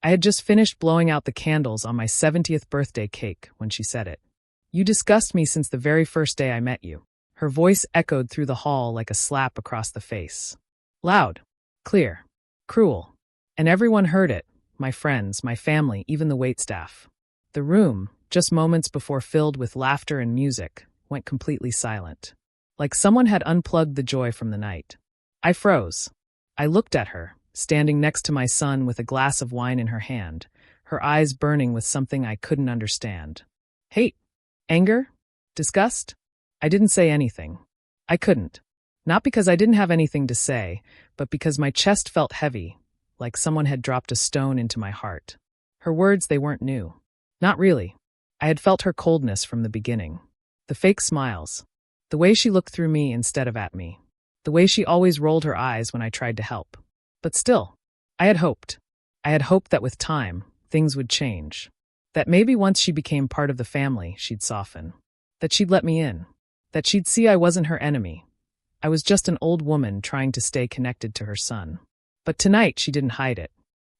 I had just finished blowing out the candles on my 70th birthday cake when she said it. You disgust me since the very first day I met you. Her voice echoed through the hall like a slap across the face. Loud, clear, cruel. And everyone heard it, my friends, my family, even the waitstaff. The room, just moments before filled with laughter and music, went completely silent. Like someone had unplugged the joy from the night. I froze. I looked at her, standing next to my son with a glass of wine in her hand, her eyes burning with something I couldn't understand. Hate? Anger? Disgust? I didn't say anything. I couldn't. Not because I didn't have anything to say, but because my chest felt heavy, like someone had dropped a stone into my heart. Her words, they weren't new. Not really. I had felt her coldness from the beginning. The fake smiles. The way she looked through me instead of at me. The way she always rolled her eyes when I tried to help. But still, I had hoped. I had hoped that with time, things would change. That maybe once she became part of the family, she'd soften. That she'd let me in. That she'd see I wasn't her enemy. I was just an old woman trying to stay connected to her son. But tonight, she didn't hide it.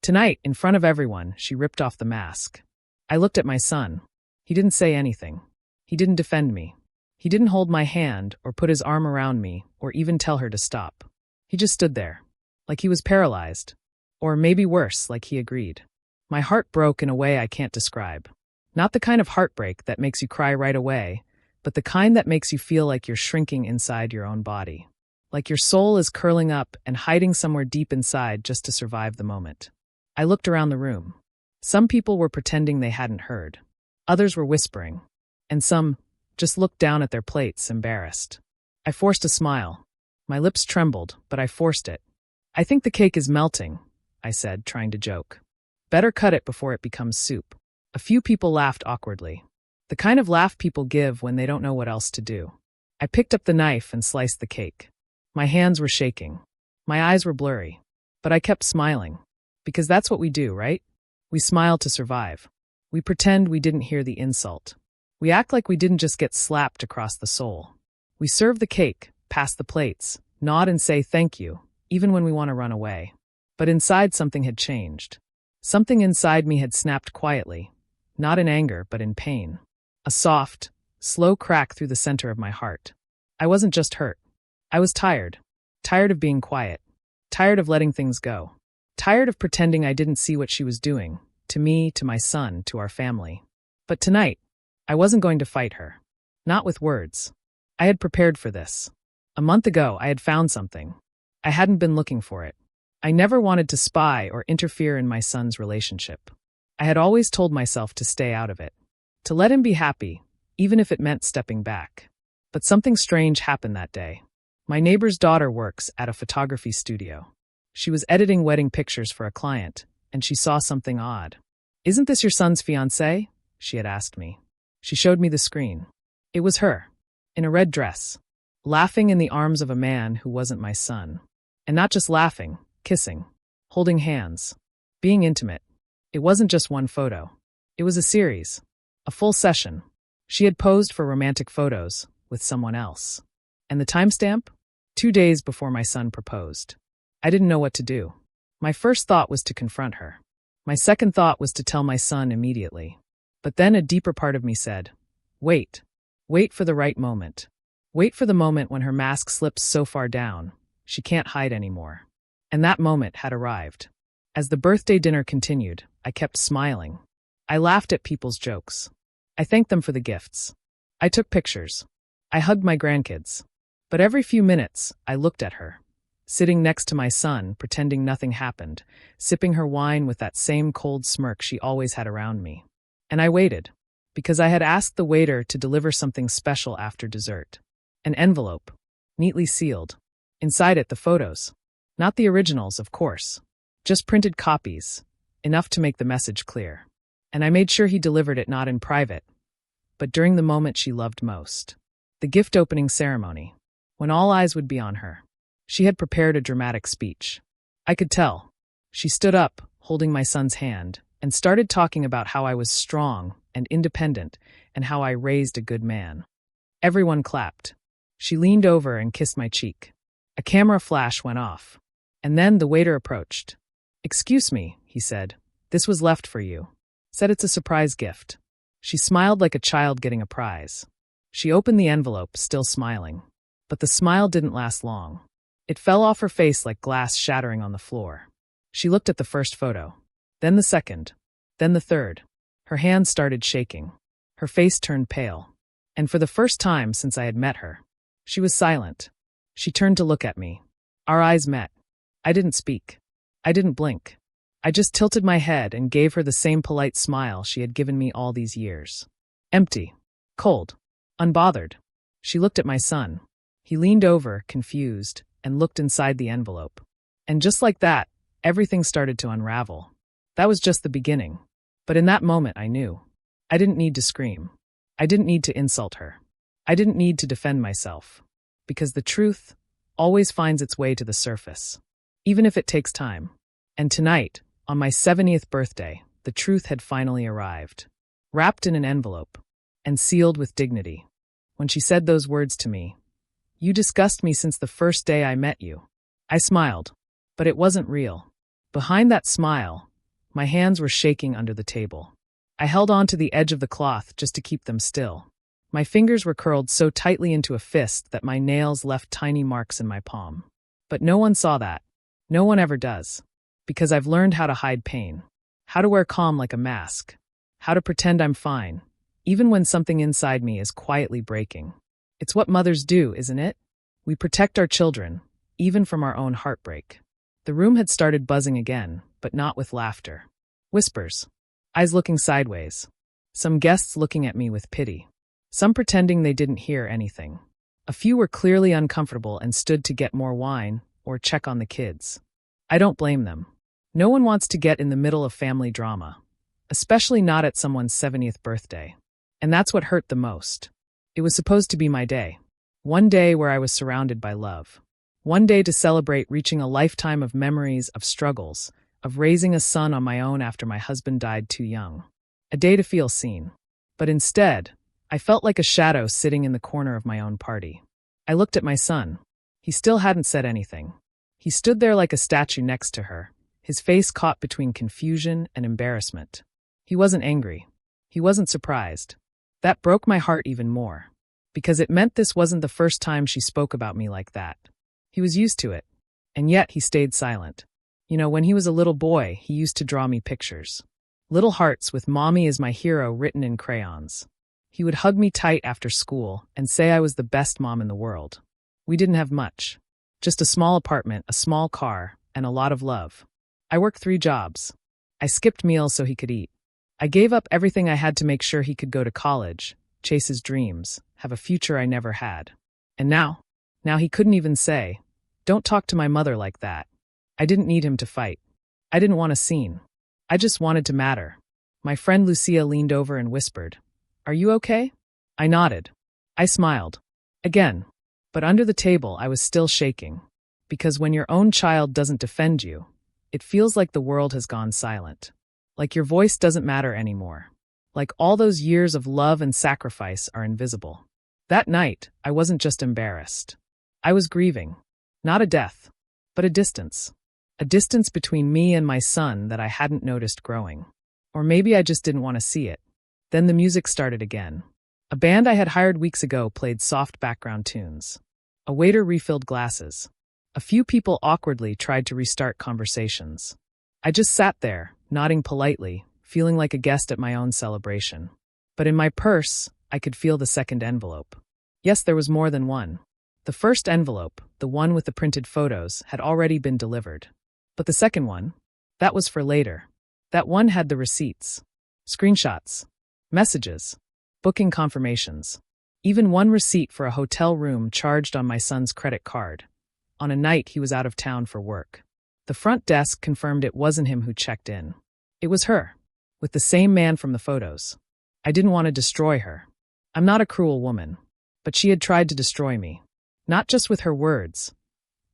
Tonight, in front of everyone, she ripped off the mask. I looked at my son. He didn't say anything. He didn't defend me. He didn't hold my hand or put his arm around me or even tell her to stop. He just stood there, like he was paralyzed. Or maybe worse, like he agreed. My heart broke in a way I can't describe. Not the kind of heartbreak that makes you cry right away, but the kind that makes you feel like you're shrinking inside your own body. Like your soul is curling up and hiding somewhere deep inside just to survive the moment. I looked around the room. Some people were pretending they hadn't heard. Others were whispering. And some just looked down at their plates, embarrassed. I forced a smile. My lips trembled, but I forced it. I think the cake is melting, I said, trying to joke. Better cut it before it becomes soup. A few people laughed awkwardly. The kind of laugh people give when they don't know what else to do. I picked up the knife and sliced the cake. My hands were shaking. My eyes were blurry. But I kept smiling. Because that's what we do, right? We smile to survive. We pretend we didn't hear the insult. We act like we didn't just get slapped across the soul. We serve the cake, pass the plates, nod and say thank you, even when we want to run away. But inside something had changed. Something inside me had snapped quietly, not in anger but in pain. A soft, slow crack through the center of my heart. I wasn't just hurt. I was tired. Tired of being quiet. Tired of letting things go. Tired of pretending I didn't see what she was doing, to me, to my son, to our family. But tonight, I wasn't going to fight her. Not with words. I had prepared for this. A month ago, I had found something. I hadn't been looking for it. I never wanted to spy or interfere in my son's relationship. I had always told myself to stay out of it. To let him be happy, even if it meant stepping back. But something strange happened that day. My neighbor's daughter works at a photography studio. She was editing wedding pictures for a client, and she saw something odd. "Isn't this your son's fiancée?" she had asked me. She showed me the screen. It was her, in a red dress, laughing in the arms of a man who wasn't my son. And not just laughing, kissing, holding hands, being intimate. It wasn't just one photo. It was a series, a full session. She had posed for romantic photos with someone else. And the timestamp? 2 days before my son proposed. I didn't know what to do. My first thought was to confront her. My second thought was to tell my son immediately. But then a deeper part of me said, wait. Wait for the right moment. Wait for the moment when her mask slips so far down, she can't hide anymore. And that moment had arrived. As the birthday dinner continued, I kept smiling. I laughed at people's jokes. I thanked them for the gifts. I took pictures. I hugged my grandkids. But every few minutes, I looked at her, sitting next to my son, pretending nothing happened, sipping her wine with that same cold smirk she always had around me. And I waited, because I had asked the waiter to deliver something special after dessert. An envelope, neatly sealed. Inside it, the photos. Not the originals, of course. Just printed copies, enough to make the message clear. And I made sure he delivered it not in private, but during the moment she loved most. The gift opening ceremony, when all eyes would be on her. She had prepared a dramatic speech. I could tell. She stood up, holding my son's hand, and started talking about how I was strong and independent and how I raised a good man. Everyone clapped. She leaned over and kissed my cheek. A camera flash went off. And then the waiter approached. "Excuse me," he said. This was left for you. Said it's a surprise gift. She smiled like a child getting a prize. She opened the envelope, still smiling. But the smile didn't last long. It fell off her face like glass shattering on the floor. She looked at the first photo, then the second, then the third. Her hands started shaking. Her face turned pale. And for the first time since I had met her, she was silent. She turned to look at me. Our eyes met. I didn't speak. I didn't blink. I just tilted my head and gave her the same polite smile she had given me all these years. Empty. Cold. Unbothered. She looked at my son. He leaned over, confused, and looked inside the envelope. And just like that, everything started to unravel. That was just the beginning. But in that moment I knew. I didn't need to scream. I didn't need to insult her. I didn't need to defend myself. Because the truth always finds its way to the surface. Even if it takes time. And tonight, on my 70th birthday, the truth had finally arrived. Wrapped in an envelope. And sealed with dignity. When she said those words to me, "You disgust me since the first day I met you." I smiled. But it wasn't real. Behind that smile, my hands were shaking under the table. I held on to the edge of the cloth just to keep them still. My fingers were curled so tightly into a fist that my nails left tiny marks in my palm. But no one saw that. No one ever does. Because I've learned how to hide pain. How to wear calm like a mask. How to pretend I'm fine, even when something inside me is quietly breaking. It's what mothers do, isn't it? We protect our children, even from our own heartbreak. The room had started buzzing again, but not with laughter. Whispers. Eyes looking sideways. Some guests looking at me with pity. Some pretending they didn't hear anything. A few were clearly uncomfortable and stood to get more wine or check on the kids. I don't blame them. No one wants to get in the middle of family drama, especially not at someone's 70th birthday. And that's what hurt the most. It was supposed to be my day. One day where I was surrounded by love. One day to celebrate reaching a lifetime of memories, of struggles, of raising a son on my own after my husband died too young. A day to feel seen. But instead, I felt like a shadow sitting in the corner of my own party. I looked at my son. He still hadn't said anything. He stood there like a statue next to her, his face caught between confusion and embarrassment. He wasn't angry. He wasn't surprised. That broke my heart even more. Because it meant this wasn't the first time she spoke about me like that. He was used to it. And yet he stayed silent. You know, when he was a little boy, he used to draw me pictures. Little hearts with "Mommy is my hero" written in crayons. He would hug me tight after school and say I was the best mom in the world. We didn't have much. Just a small apartment, a small car, and a lot of love. I worked 3 jobs. I skipped meals so he could eat. I gave up everything I had to make sure he could go to college, chase his dreams, have a future I never had. And now he couldn't even say, "Don't talk to my mother like that." I didn't need him to fight. I didn't want a scene. I just wanted to matter. My friend Lucia leaned over and whispered, "Are you okay?" I nodded. I smiled. Again. But under the table, I was still shaking. Because when your own child doesn't defend you, it feels like the world has gone silent. Like your voice doesn't matter anymore. Like all those years of love and sacrifice are invisible. That night, I wasn't just embarrassed. I was grieving. Not a death, but a distance. A distance between me and my son that I hadn't noticed growing. Or maybe I just didn't want to see it. Then the music started again. A band I had hired weeks ago played soft background tunes. A waiter refilled glasses. A few people awkwardly tried to restart conversations. I just sat there, nodding politely, feeling like a guest at my own celebration. But in my purse, I could feel the second envelope. Yes, there was more than one. The first envelope, the one with the printed photos, had already been delivered. But the second one, that was for later. That one had the receipts, screenshots, messages, booking confirmations. Even one receipt for a hotel room charged on my son's credit card, on a night he was out of town for work. The front desk confirmed it wasn't him who checked in. It was her, with the same man from the photos. I didn't want to destroy her. I'm not a cruel woman, but she had tried to destroy me. Not just with her words,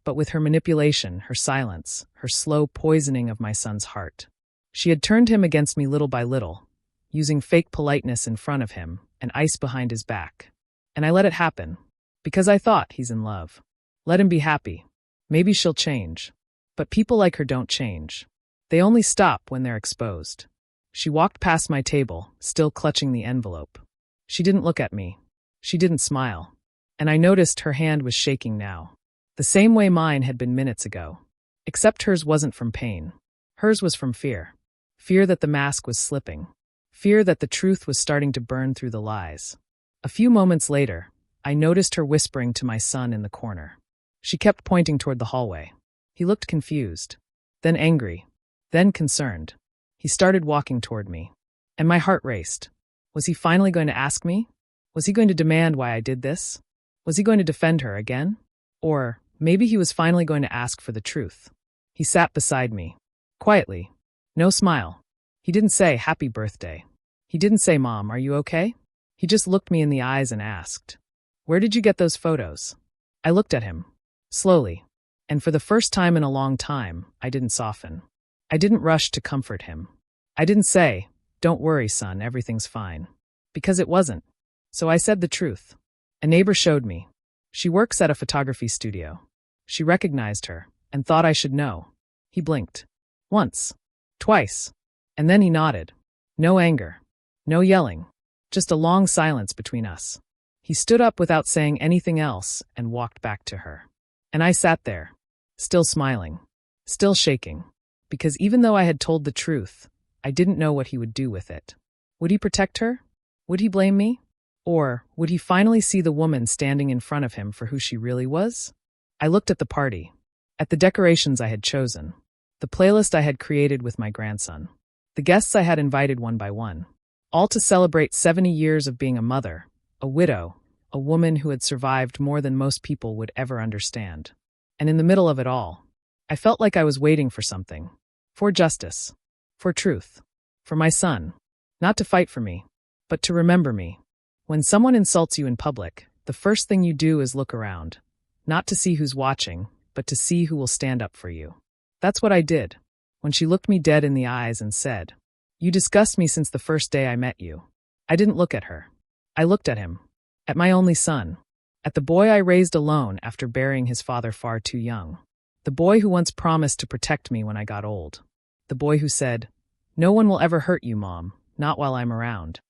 but with her manipulation, her silence, her slow poisoning of my son's heart. She had turned him against me little by little, using fake politeness in front of him and ice behind his back. And I let it happen, because I thought he's in love. Let him be happy. Maybe she'll change. But people like her don't change. They only stop when they're exposed. She walked past my table, still clutching the envelope. She didn't look at me. She didn't smile. And I noticed her hand was shaking now. The same way mine had been minutes ago. Except hers wasn't from pain. Hers was from fear. Fear that the mask was slipping. Fear that the truth was starting to burn through the lies. A few moments later, I noticed her whispering to my son in the corner. She kept pointing toward the hallway. He looked confused, then angry, then concerned. He started walking toward me, and my heart raced. Was he finally going to ask me? Was he going to demand why I did this? Was he going to defend her again? Or maybe he was finally going to ask for the truth. He sat beside me, quietly, no smile. He didn't say, "Happy birthday." He didn't say, "Mom, are you okay?" He just looked me in the eyes and asked, "Where did you get those photos?" I looked at him, slowly, and for the first time in a long time, I didn't soften. I didn't rush to comfort him. I didn't say, "Don't worry, son, everything's fine." Because it wasn't. So I said the truth. A neighbor showed me. She works at a photography studio. She recognized her and thought I should know. He blinked. Once. Twice. And then he nodded. No anger. No yelling. Just a long silence between us. He stood up without saying anything else and walked back to her. And I sat there, still smiling, still shaking, because even though I had told the truth, I didn't know what he would do with it. Would he protect her? Would he blame me? Or would he finally see the woman standing in front of him for who she really was? I looked at the party, at the decorations I had chosen, the playlist I had created with my grandson, the guests I had invited one by one, all to celebrate 70 years of being a mother, a widow, a woman who had survived more than most people would ever understand. And in the middle of it all, I felt like I was waiting for something. For justice. For truth. For my son. Not to fight for me, but to remember me. When someone insults you in public, the first thing you do is look around. Not to see who's watching, but to see who will stand up for you. That's what I did. When she looked me dead in the eyes and said, "You disgust me since the first day I met you." I didn't look at her. I looked at him. At my only son. At the boy I raised alone after burying his father far too young. The boy who once promised to protect me when I got old. The boy who said, "No one will ever hurt you, Mom, not while I'm around."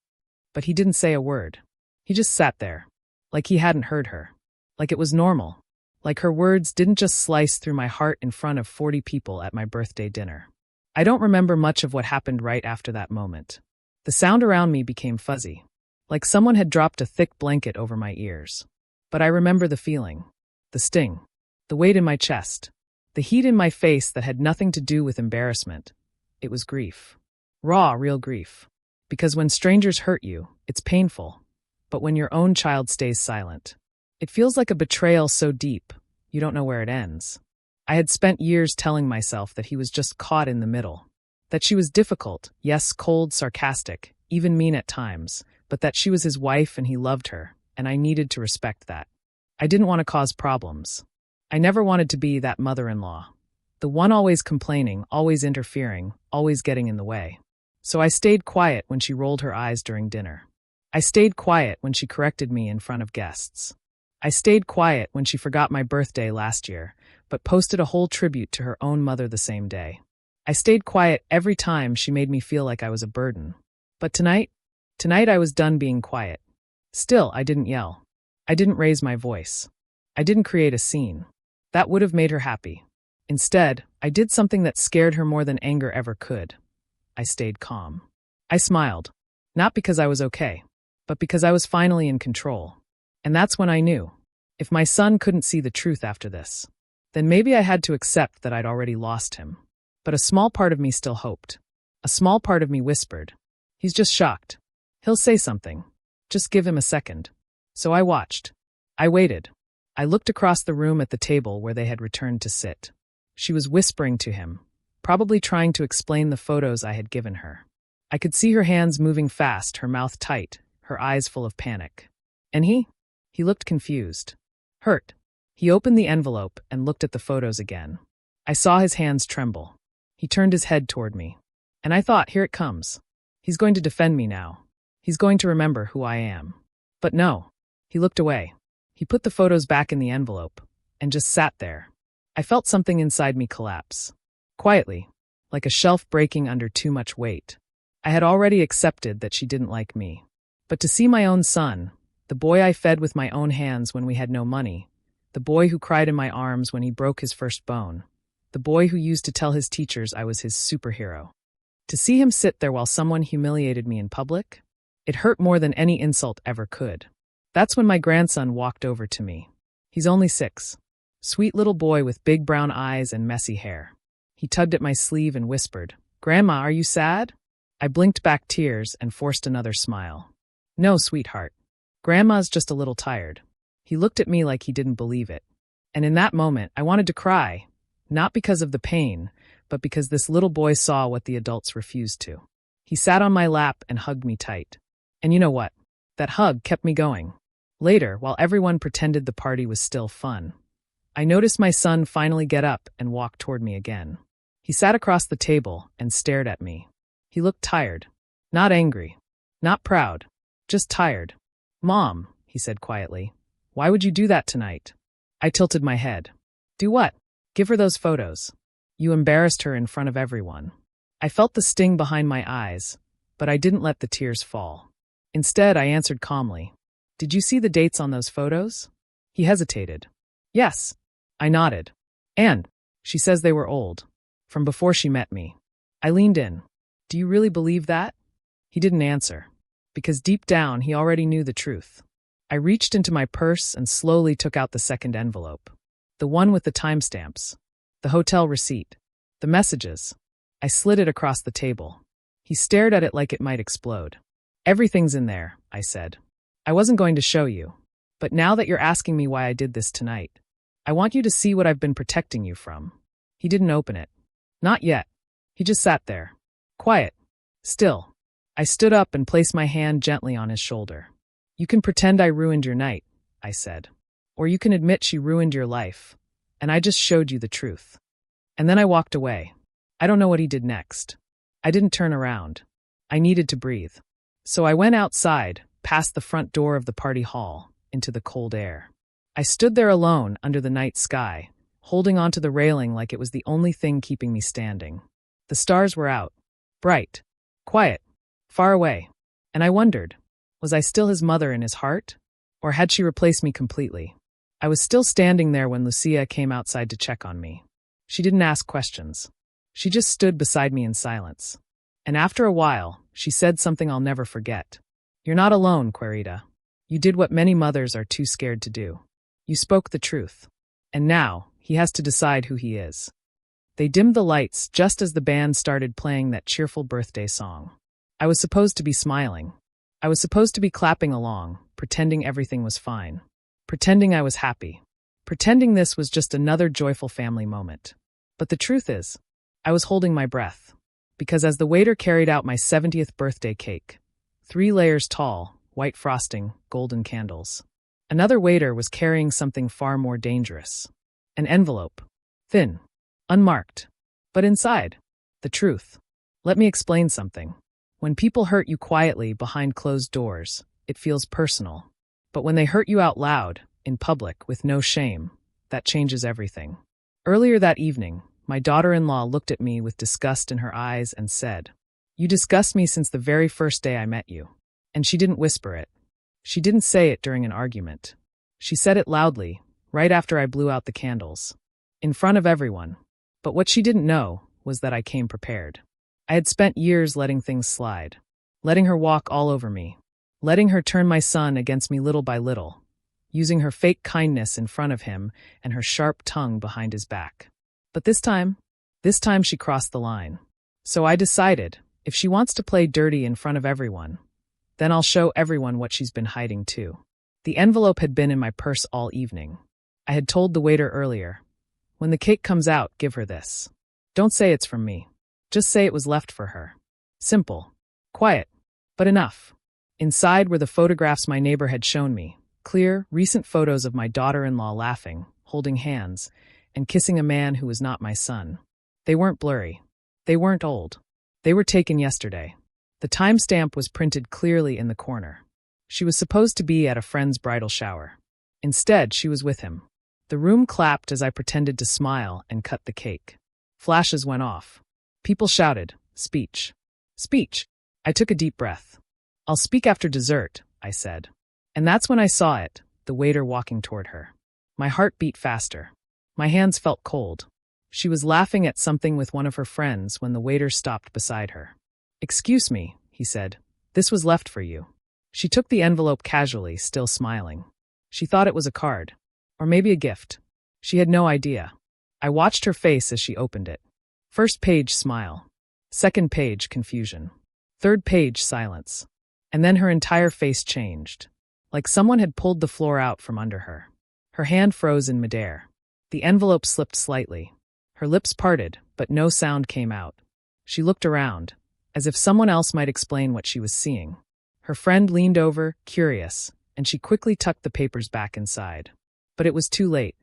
But he didn't say a word. He just sat there. Like he hadn't heard her. Like it was normal. Like her words didn't just slice through my heart in front of 40 people at my birthday dinner. I don't remember much of what happened right after that moment. The sound around me became fuzzy. Like someone had dropped a thick blanket over my ears. But I remember the feeling. The sting. The weight in my chest. The heat in my face that had nothing to do with embarrassment. It was grief. Raw, real grief. Because when strangers hurt you, it's painful. But when your own child stays silent, it feels like a betrayal so deep, you don't know where it ends. I had spent years telling myself that he was just caught in the middle. That she was difficult, yes, cold, sarcastic, even mean at times, but that she was his wife and he loved her, and I needed to respect that. I didn't want to cause problems. I never wanted to be that mother-in-law. The one always complaining, always interfering, always getting in the way. So I stayed quiet when she rolled her eyes during dinner. I stayed quiet when she corrected me in front of guests. I stayed quiet when she forgot my birthday last year, but posted a whole tribute to her own mother the same day. I stayed quiet every time she made me feel like I was a burden. But tonight I was done being quiet. Still, I didn't yell. I didn't raise my voice. I didn't create a scene. That would have made her happy. Instead, I did something that scared her more than anger ever could. I stayed calm. I smiled. Not because I was okay, but because I was finally in control. And that's when I knew. If my son couldn't see the truth after this, then maybe I had to accept that I'd already lost him. But a small part of me still hoped. A small part of me whispered, "He's just shocked. He'll say something. Just give him a second." So I watched. I waited. I looked across the room at the table where they had returned to sit. She was whispering to him, probably trying to explain the photos I had given her. I could see her hands moving fast, her mouth tight, her eyes full of panic. And he looked confused. Hurt. He opened the envelope and looked at the photos again. I saw his hands tremble. He turned his head toward me. And I thought, here it comes. He's going to defend me now. He's going to remember who I am. But no. He looked away. He put the photos back in the envelope and just sat there. I felt something inside me collapse. Quietly. like a shelf breaking under too much weight. I had already accepted that she didn't like me. But to see my own son, the boy I fed with my own hands when we had no money, the boy who cried in my arms when he broke his first bone, the boy who used to tell his teachers I was his superhero. To see him sit there while someone humiliated me in public, it hurt more than any insult ever could. That's when my grandson walked over to me. He's only 6. Sweet little boy with big brown eyes and messy hair. He tugged at my sleeve and whispered, "Grandma, are you sad?" I blinked back tears and forced another smile. "No, sweetheart. Grandma's just a little tired." He looked at me like he didn't believe it. And in that moment, I wanted to cry, not because of the pain, but because this little boy saw what the adults refused to. He sat on my lap and hugged me tight. And you know what? That hug kept me going. Later, while everyone pretended the party was still fun, I noticed my son finally get up and walk toward me again. He sat across the table and stared at me. He looked tired. Not angry. Not proud. Just tired. "Mom," he said quietly, "why would you do that tonight?" I tilted my head. "Do what?" "Give her those photos. You embarrassed her in front of everyone." I felt the sting behind my eyes, but I didn't let the tears fall. Instead, I answered calmly, "Did you see the dates on those photos?" He hesitated. "Yes." I nodded. "And she says they were old, from before she met me." I leaned in. "Do you really believe that?" He didn't answer, because deep down he already knew the truth. I reached into my purse and slowly took out the second envelope. The one with the timestamps. The hotel receipt. The messages. I slid it across the table. He stared at it like it might explode. "Everything's in there," I said. "I wasn't going to show you. But now that you're asking me why I did this tonight, I want you to see what I've been protecting you from." He didn't open it. Not yet. He just sat there. Quiet. Still. I stood up and placed my hand gently on his shoulder. "You can pretend I ruined your night," I said. "Or you can admit she ruined your life. And I just showed you the truth." And then I walked away. I don't know what he did next. I didn't turn around. I needed to breathe. So I went outside, past the front door of the party hall, into the cold air. I stood there alone under the night sky, holding onto the railing like it was the only thing keeping me standing. The stars were out. Bright. Quiet. Far away. And I wondered, was I still his mother in his heart? Or had she replaced me completely? I was still standing there when Lucia came outside to check on me. She didn't ask questions. She just stood beside me in silence. And after a while, she said something I'll never forget. "You're not alone, Querida. You did what many mothers are too scared to do. You spoke the truth. And now, he has to decide who he is." They dimmed the lights just as the band started playing that cheerful birthday song. I was supposed to be smiling. I was supposed to be clapping along, pretending everything was fine. Pretending I was happy. Pretending this was just another joyful family moment. But the truth is, I was holding my breath. Because as the waiter carried out my 70th birthday cake, 3 layers tall, white frosting, golden candles, another waiter was carrying something far more dangerous. An envelope. Thin. Unmarked. But inside, the truth. Let me explain something. When people hurt you quietly behind closed doors, it feels personal. But when they hurt you out loud, in public, with no shame, that changes everything. Earlier that evening, my daughter-in-law looked at me with disgust in her eyes and said, "You disgust me since the very first day I met you." And she didn't whisper it. She didn't say it during an argument. She said it loudly, right after I blew out the candles. In front of everyone. But what she didn't know was that I came prepared. I had spent years letting things slide. Letting her walk all over me. Letting her turn my son against me little by little. Using her fake kindness in front of him and her sharp tongue behind his back. But this time she crossed the line. So I decided, if she wants to play dirty in front of everyone, then I'll show everyone what she's been hiding too. The envelope had been in my purse all evening. I had told the waiter earlier, "When the cake comes out, give her this. Don't say it's from me. Just say it was left for her." Simple. Quiet. But enough. Inside were the photographs my neighbor had shown me. Clear, recent photos of my daughter-in-law laughing, holding hands, and kissing a man who was not my son. They weren't blurry. They weren't old. They were taken yesterday. The timestamp was printed clearly in the corner. She was supposed to be at a friend's bridal shower. Instead, she was with him. The room clapped as I pretended to smile and cut the cake. Flashes went off. People shouted, "Speech! Speech!" I took a deep breath. "I'll speak after dessert," I said. And that's when I saw it, the waiter walking toward her. My heart beat faster. My hands felt cold. She was laughing at something with one of her friends when the waiter stopped beside her. "Excuse me," he said. "This was left for you." She took the envelope casually, still smiling. She thought it was a card. Or maybe a gift. She had no idea. I watched her face as she opened it. First page, smile. Second page, confusion. Third page, silence. And then her entire face changed. Like someone had pulled the floor out from under her. Her hand froze in midair. The envelope slipped slightly. Her lips parted, but no sound came out. She looked around, as if someone else might explain what she was seeing. Her friend leaned over, curious, and she quickly tucked the papers back inside. But it was too late.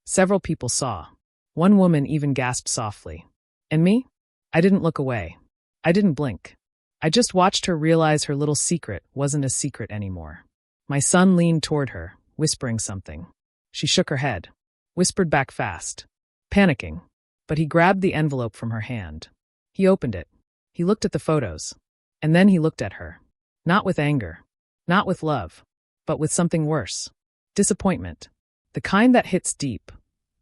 Several people saw. One woman even gasped softly. And me? I didn't look away. I didn't blink. I just watched her realize her little secret wasn't a secret anymore. My son leaned toward her, whispering something. She shook her head, whispered back fast, panicking. But he grabbed the envelope from her hand. He opened it. He looked at the photos. And then he looked at her. Not with anger. Not with love. But with something worse. Disappointment. The kind that hits deep.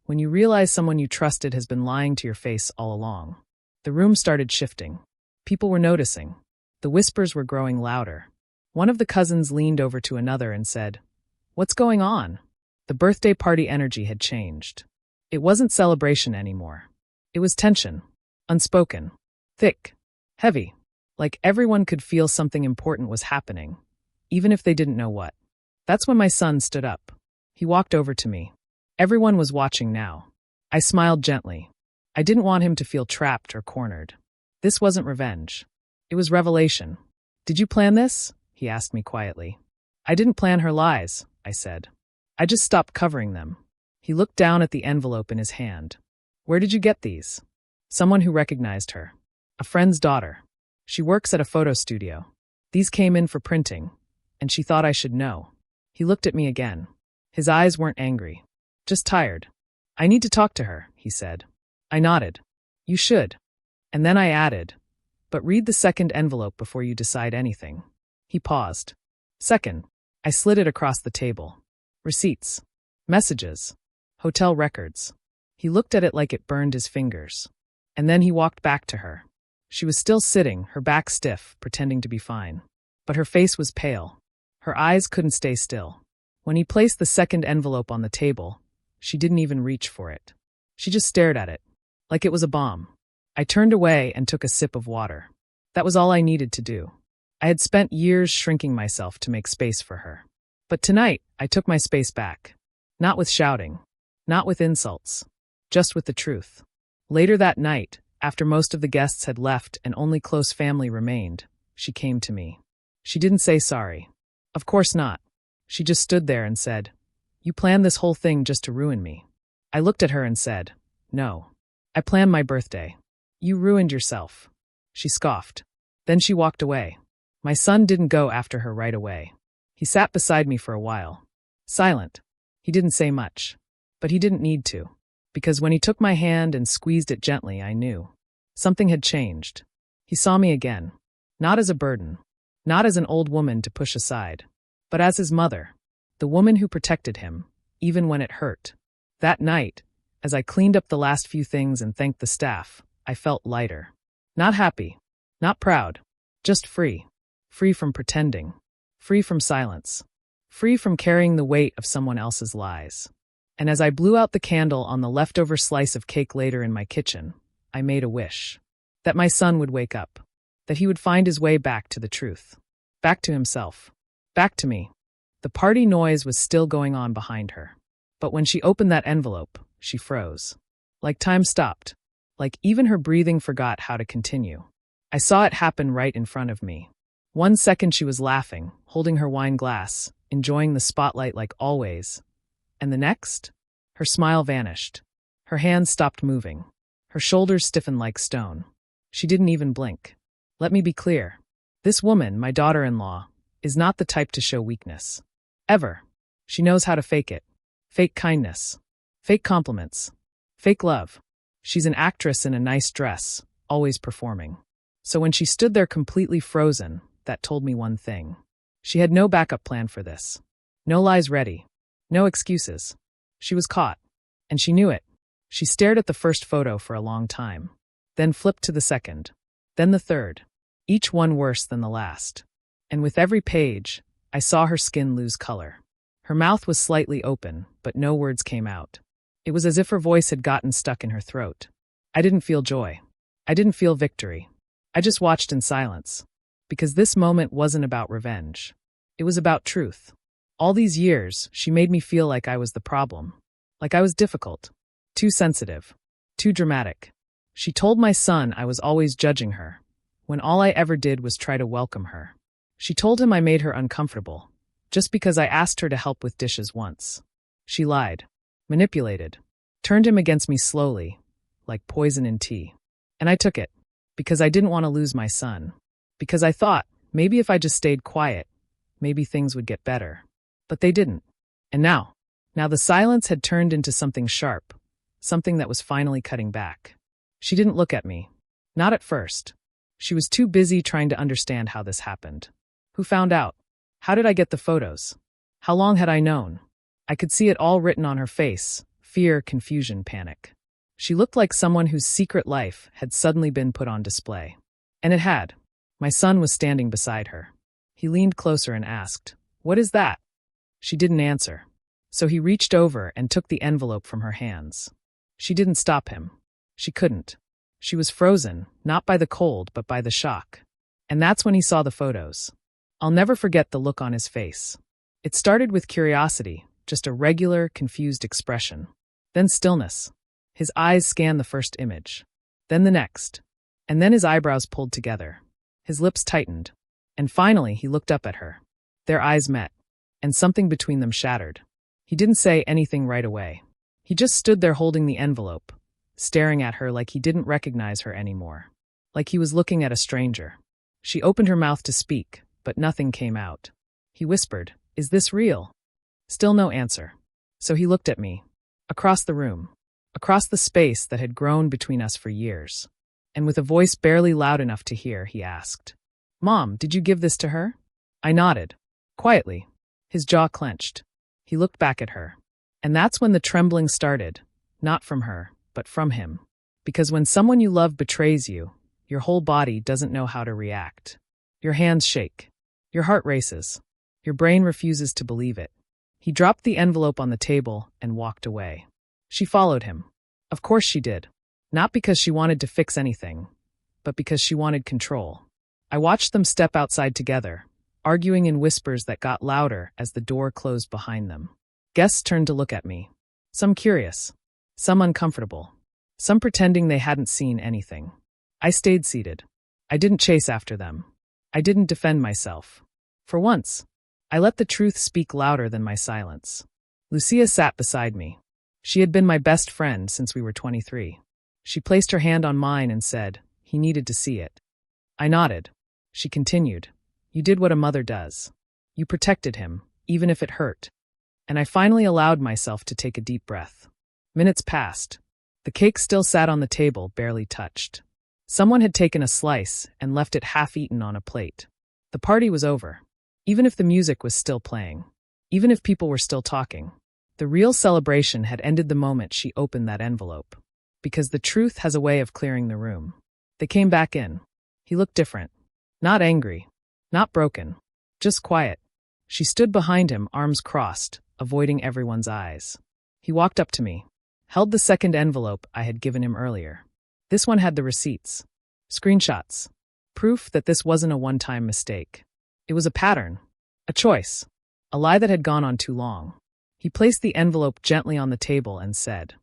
When you realize someone you trusted has been lying to your face all along. The room started shifting. People were noticing. The whispers were growing louder. One of the cousins leaned over to another and said, "What's going on?" The birthday party energy had changed. It wasn't celebration anymore. It was tension. Unspoken. Thick. Heavy. Like everyone could feel something important was happening, even if they didn't know what. That's when my son stood up. He walked over to me. Everyone was watching now. I smiled gently. I didn't want him to feel trapped or cornered. This wasn't revenge. It was revelation. "Did you plan this?" he asked me quietly. "I didn't plan her lies," I said. "I just stopped covering them." He looked down at the envelope in his hand. "Where did you get these?" Someone who recognized her. A friend's daughter. She works at a photo studio. These came in for printing, and she thought I should know. He looked at me again. His eyes weren't angry. Just tired. "I need to talk to her," he said. I nodded. "You should." And then I added, "But read the second envelope before you decide anything." He paused. Second. I slid it across the table. Receipts. Messages. Hotel records. He looked at it like it burned his fingers. And then he walked back to her. She was still sitting, her back stiff, pretending to be fine. But her face was pale. Her eyes couldn't stay still. When he placed the second envelope on the table, she didn't even reach for it. She just stared at it, like it was a bomb. I turned away and took a sip of water. That was all I needed to do. I had spent years shrinking myself to make space for her. But tonight, I took my space back. Not with shouting. Not with insults. Just with the truth. Later that night, after most of the guests had left and only close family remained, she came to me. She didn't say sorry. Of course not. She just stood there and said, "You planned this whole thing just to ruin me." I looked at her and said, "No. I planned my birthday. You ruined yourself." She scoffed. Then she walked away. My son didn't go after her right away. He sat beside me for a while. Silent. He didn't say much. But he didn't need to. Because when he took my hand and squeezed it gently, I knew. Something had changed. He saw me again. Not as a burden. Not as an old woman to push aside. But as his mother. The woman who protected him, even when it hurt. That night, as I cleaned up the last few things and thanked the staff, I felt lighter. Not happy. Not proud. Just free. Free from pretending. Free from silence. Free from carrying the weight of someone else's lies. And as I blew out the candle on the leftover slice of cake later in my kitchen, I made a wish. That my son would wake up. That he would find his way back to the truth. Back to himself. Back to me. The party noise was still going on behind her. But when she opened that envelope, she froze. Like time stopped. Like even her breathing forgot how to continue. I saw it happen right in front of me. 1 second she was laughing, holding her wine glass, enjoying the spotlight like always. And the next? Her smile vanished. Her hands stopped moving. Her shoulders stiffened like stone. She didn't even blink. Let me be clear. This woman, my daughter-in-law, is not the type to show weakness. Ever. She knows how to fake it. Fake kindness. Fake compliments. Fake love. She's an actress in a nice dress, always performing. So when she stood there completely frozen, that told me one thing. She had no backup plan for this. No lies ready. No excuses. She was caught. And she knew it. She stared at the first photo for a long time. Then flipped to the second. Then the third. Each one worse than the last. And with every page, I saw her skin lose color. Her mouth was slightly open, but no words came out. It was as if her voice had gotten stuck in her throat. I didn't feel joy. I didn't feel victory. I just watched in silence. Because this moment wasn't about revenge. It was about truth. All these years, she made me feel like I was the problem. Like I was difficult. Too sensitive. Too dramatic. She told my son I was always judging her, when all I ever did was try to welcome her. She told him I made her uncomfortable, just because I asked her to help with dishes once. She lied. Manipulated. Turned him against me slowly, like poison in tea. And I took it. Because I didn't want to lose my son. Because I thought, maybe if I just stayed quiet, maybe things would get better. But they didn't. And now the silence had turned into something sharp, something that was finally cutting back. She didn't look at me. Not at first. She was too busy trying to understand how this happened. Who found out? How did I get the photos? How long had I known? I could see it all written on her face: fear, confusion, panic. She looked like someone whose secret life had suddenly been put on display. And it had. My son was standing beside her. He leaned closer and asked, "What is that?" She didn't answer. So he reached over and took the envelope from her hands. She didn't stop him. She couldn't. She was frozen, not by the cold, but by the shock. And that's when he saw the photos. I'll never forget the look on his face. It started with curiosity, just a regular, confused expression. Then stillness. His eyes scanned the first image. Then the next. And then his eyebrows pulled together. His lips tightened. And finally, he looked up at her. Their eyes met. And something between them shattered. He didn't say anything right away. He just stood there holding the envelope, staring at her like he didn't recognize her anymore. Like he was looking at a stranger. She opened her mouth to speak, but nothing came out. He whispered, "Is this real?" Still no answer. So he looked at me. Across the room. Across the space that had grown between us for years. And with a voice barely loud enough to hear, he asked, "Mom, did you give this to her?" I nodded. Quietly. His jaw clenched. He looked back at her. And that's when the trembling started. Not from her, but from him. Because when someone you love betrays you, your whole body doesn't know how to react. Your hands shake. Your heart races. Your brain refuses to believe it. He dropped the envelope on the table and walked away. She followed him. Of course she did. Not because she wanted to fix anything, but because she wanted control. I watched them step outside together, arguing in whispers that got louder as the door closed behind them. Guests turned to look at me. Some curious. Some uncomfortable. Some pretending they hadn't seen anything. I stayed seated. I didn't chase after them. I didn't defend myself. For once, I let the truth speak louder than my silence. Lucia sat beside me. She had been my best friend since we were 23. She placed her hand on mine and said, "He needed to see it." I nodded. She continued, "You did what a mother does. You protected him, even if it hurt." And I finally allowed myself to take a deep breath. Minutes passed. The cake still sat on the table, barely touched. Someone had taken a slice and left it half-eaten on a plate. The party was over. Even if the music was still playing. Even if people were still talking. The real celebration had ended the moment she opened that envelope. Because the truth has a way of clearing the room. They came back in. He looked different. Not angry. Not broken. Just quiet. She stood behind him, arms crossed, avoiding everyone's eyes. He walked up to me. Held the second envelope I had given him earlier. This one had the receipts. Screenshots. Proof that this wasn't a one-time mistake. It was a pattern. A choice. A lie that had gone on too long. He placed the envelope gently on the table and said,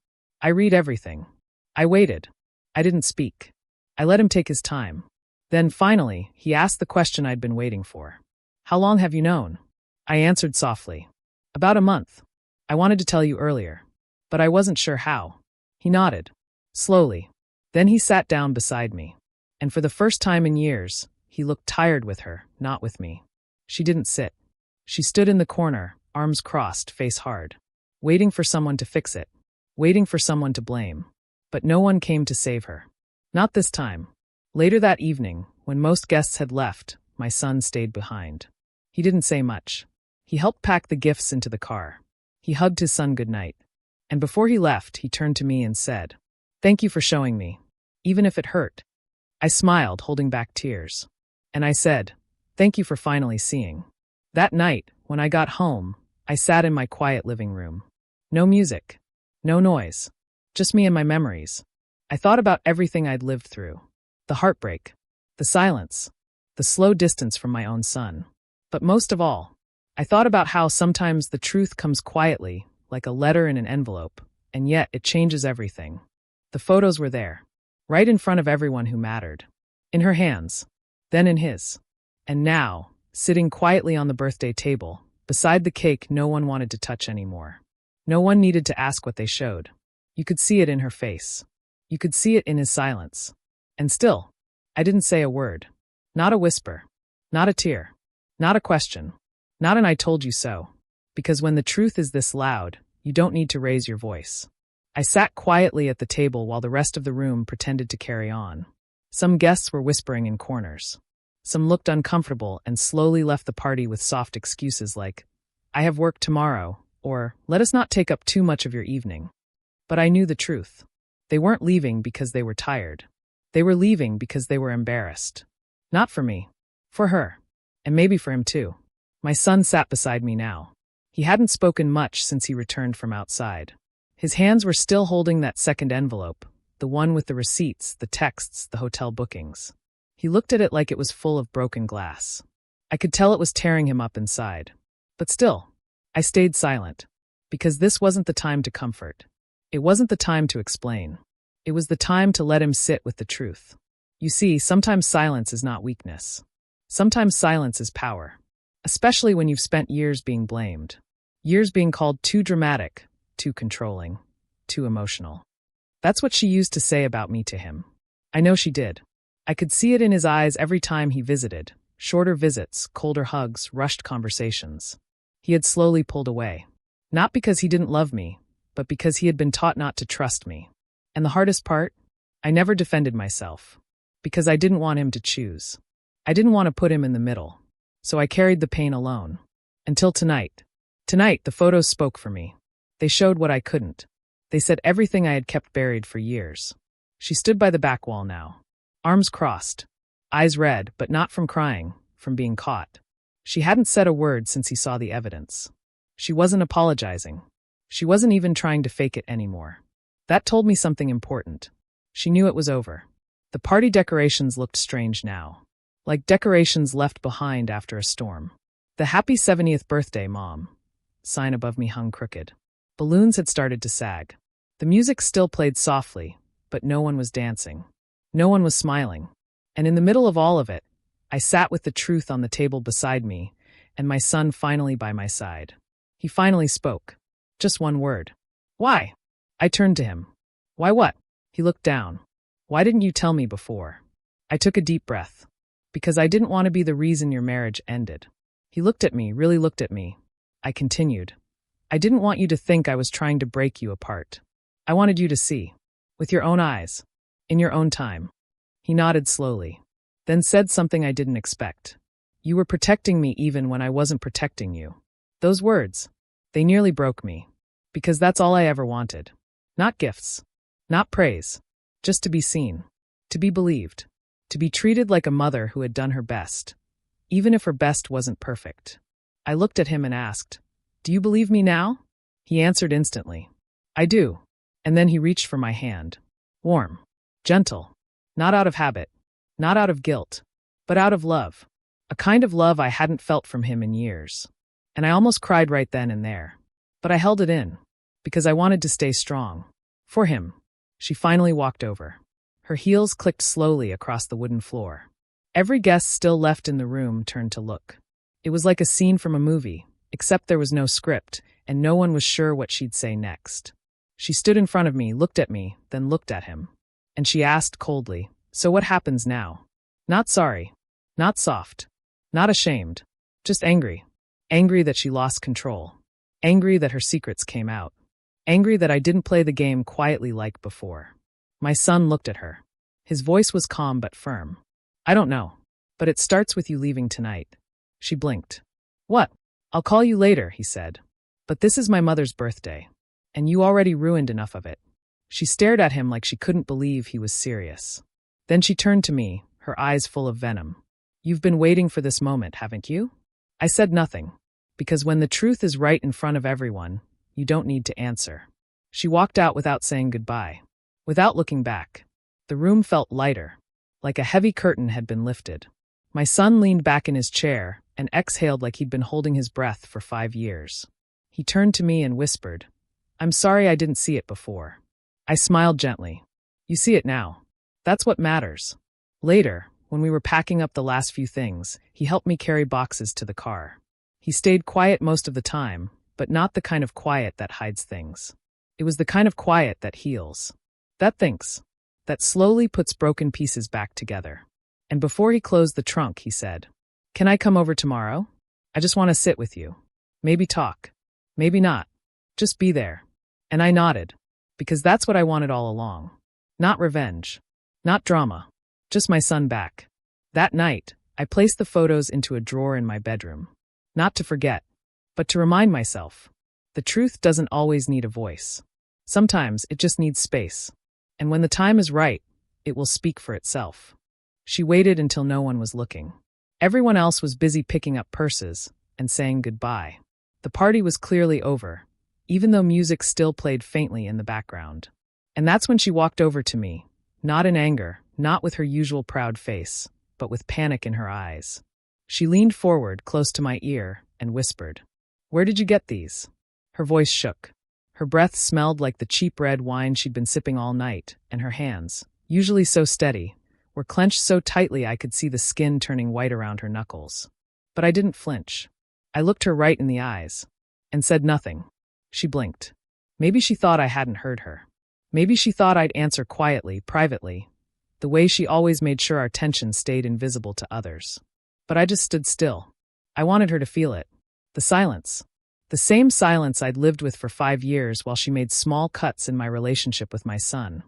"I read everything." I waited. I didn't speak. I let him take his time. Then, finally, he asked the question I'd been waiting for. "How long have you known?" I answered softly. "About a month. I wanted to tell you earlier. But I wasn't sure how." He nodded. Slowly. Then he sat down beside me. And for the first time in years, he looked tired with her, not with me. She didn't sit. She stood in the corner, arms crossed, face hard. Waiting for someone to fix it. Waiting for someone to blame. But no one came to save her. Not this time. Later that evening, when most guests had left, my son stayed behind. He didn't say much. He helped pack the gifts into the car. He hugged his son goodnight. And before he left, he turned to me and said, "Thank you for showing me, even if it hurt." I smiled, holding back tears. And I said, "Thank you for finally seeing." That night, when I got home, I sat in my quiet living room. No music. No noise. Just me and my memories. I thought about everything I'd lived through. The heartbreak. The silence. The slow distance from my own son. But most of all, I thought about how sometimes the truth comes quietly, like a letter in an envelope, and yet it changes everything. The photos were there, right in front of everyone who mattered. In her hands, then in his. And now, sitting quietly on the birthday table, beside the cake no one wanted to touch anymore. No one needed to ask what they showed. You could see it in her face. You could see it in his silence. And still, I didn't say a word. Not a whisper. Not a tear. Not a question. Not an "I told you so." Because when the truth is this loud, you don't need to raise your voice. I sat quietly at the table while the rest of the room pretended to carry on. Some guests were whispering in corners. Some looked uncomfortable and slowly left the party with soft excuses like, "I have work tomorrow," or "Let us not take up too much of your evening." But I knew the truth. They weren't leaving because they were tired. They were leaving because they were embarrassed. Not for me. For her. And maybe for him too. My son sat beside me now. He hadn't spoken much since he returned from outside. His hands were still holding that second envelope, the one with the receipts, the texts, the hotel bookings. He looked at it like it was full of broken glass. I could tell it was tearing him up inside. But still, I stayed silent. Because this wasn't the time to comfort. It wasn't the time to explain. It was the time to let him sit with the truth. You see, sometimes silence is not weakness. Sometimes silence is power. Especially when you've spent years being blamed. Years being called too dramatic, too controlling, too emotional. That's what she used to say about me to him. I know she did. I could see it in his eyes every time he visited. Shorter visits, colder hugs, rushed conversations. He had slowly pulled away. Not because he didn't love me, but because he had been taught not to trust me. And the hardest part? I never defended myself. Because I didn't want him to choose. I didn't want to put him in the middle. So I carried the pain alone. Until tonight. Tonight, the photos spoke for me. They showed what I couldn't. They said everything I had kept buried for years. She stood by the back wall now. Arms crossed. Eyes red, but not from crying, from being caught. She hadn't said a word since he saw the evidence. She wasn't apologizing. She wasn't even trying to fake it anymore. That told me something important. She knew it was over. The party decorations looked strange now. Like decorations left behind after a storm. The "Happy 70th birthday, Mom" sign above me hung crooked. Balloons had started to sag. The music still played softly, but no one was dancing. No one was smiling. And in the middle of all of it, I sat with the truth on the table beside me, and my son finally by my side. He finally spoke. Just one word. "Why?" I turned to him. "Why what?" He looked down. "Why didn't you tell me before?" I took a deep breath. "Because I didn't want to be the reason your marriage ended." He looked at me, really looked at me. I continued. "I didn't want you to think I was trying to break you apart. I wanted you to see. With your own eyes. In your own time." He nodded slowly. Then said something I didn't expect. "You were protecting me even when I wasn't protecting you." Those words. They nearly broke me. Because that's all I ever wanted. Not gifts. Not praise. Just to be seen. To be believed. To be treated like a mother who had done her best. Even if her best wasn't perfect. I looked at him and asked, "Do you believe me now?" He answered instantly. "I do." And then he reached for my hand. Warm. Gentle. Not out of habit. Not out of guilt. But out of love. A kind of love I hadn't felt from him in years. And I almost cried right then and there. But I held it in. Because I wanted to stay strong. For him. She finally walked over. Her heels clicked slowly across the wooden floor. Every guest still left in the room turned to look. It was like a scene from a movie, except there was no script, and no one was sure what she'd say next. She stood in front of me, looked at me, then looked at him. And she asked coldly, "So what happens now?" Not sorry. Not soft. Not ashamed. Just angry. Angry that she lost control. Angry that her secrets came out. Angry that I didn't play the game quietly like before. My son looked at her. His voice was calm but firm. I don't know, but it starts with you leaving tonight. She blinked. What? I'll call you later, he said. But this is my mother's birthday, and you already ruined enough of it. She stared at him like she couldn't believe he was serious. Then she turned to me, her eyes full of venom. You've been waiting for this moment, haven't you? I said nothing, because when the truth is right in front of everyone, you don't need to answer. She walked out without saying goodbye, without looking back. The room felt lighter, like a heavy curtain had been lifted. My son leaned back in his chair and exhaled like he'd been holding his breath for 5 years. He turned to me and whispered, I'm sorry I didn't see it before. I smiled gently. You see it now. That's what matters. Later, when we were packing up the last few things, he helped me carry boxes to the car. He stayed quiet most of the time, but not the kind of quiet that hides things. It was the kind of quiet that heals. That thinks. That slowly puts broken pieces back together. And before he closed the trunk, he said, Can I come over tomorrow? I just want to sit with you. Maybe talk. Maybe not. Just be there. And I nodded, because that's what I wanted all along. Not revenge. Not drama. Just my son back. That night, I placed the photos into a drawer in my bedroom. Not to forget, but to remind myself. The truth doesn't always need a voice. Sometimes it just needs space. And when the time is right, it will speak for itself. She waited until no one was looking. Everyone else was busy picking up purses and saying goodbye. The party was clearly over, even though music still played faintly in the background. And that's when she walked over to me, not in anger, not with her usual proud face, but with panic in her eyes. She leaned forward close to my ear and whispered, Where did you get these? Her voice shook. Her breath smelled like the cheap red wine she'd been sipping all night, and her hands, usually so steady, were clenched so tightly I could see the skin turning white around her knuckles. But I didn't flinch. I looked her right in the eyes and said nothing. She blinked. Maybe she thought I hadn't heard her. Maybe she thought I'd answer quietly, privately, the way she always made sure our tension stayed invisible to others. But I just stood still. I wanted her to feel it. The silence. The same silence I'd lived with for 5 years while she made small cuts in my relationship with my son.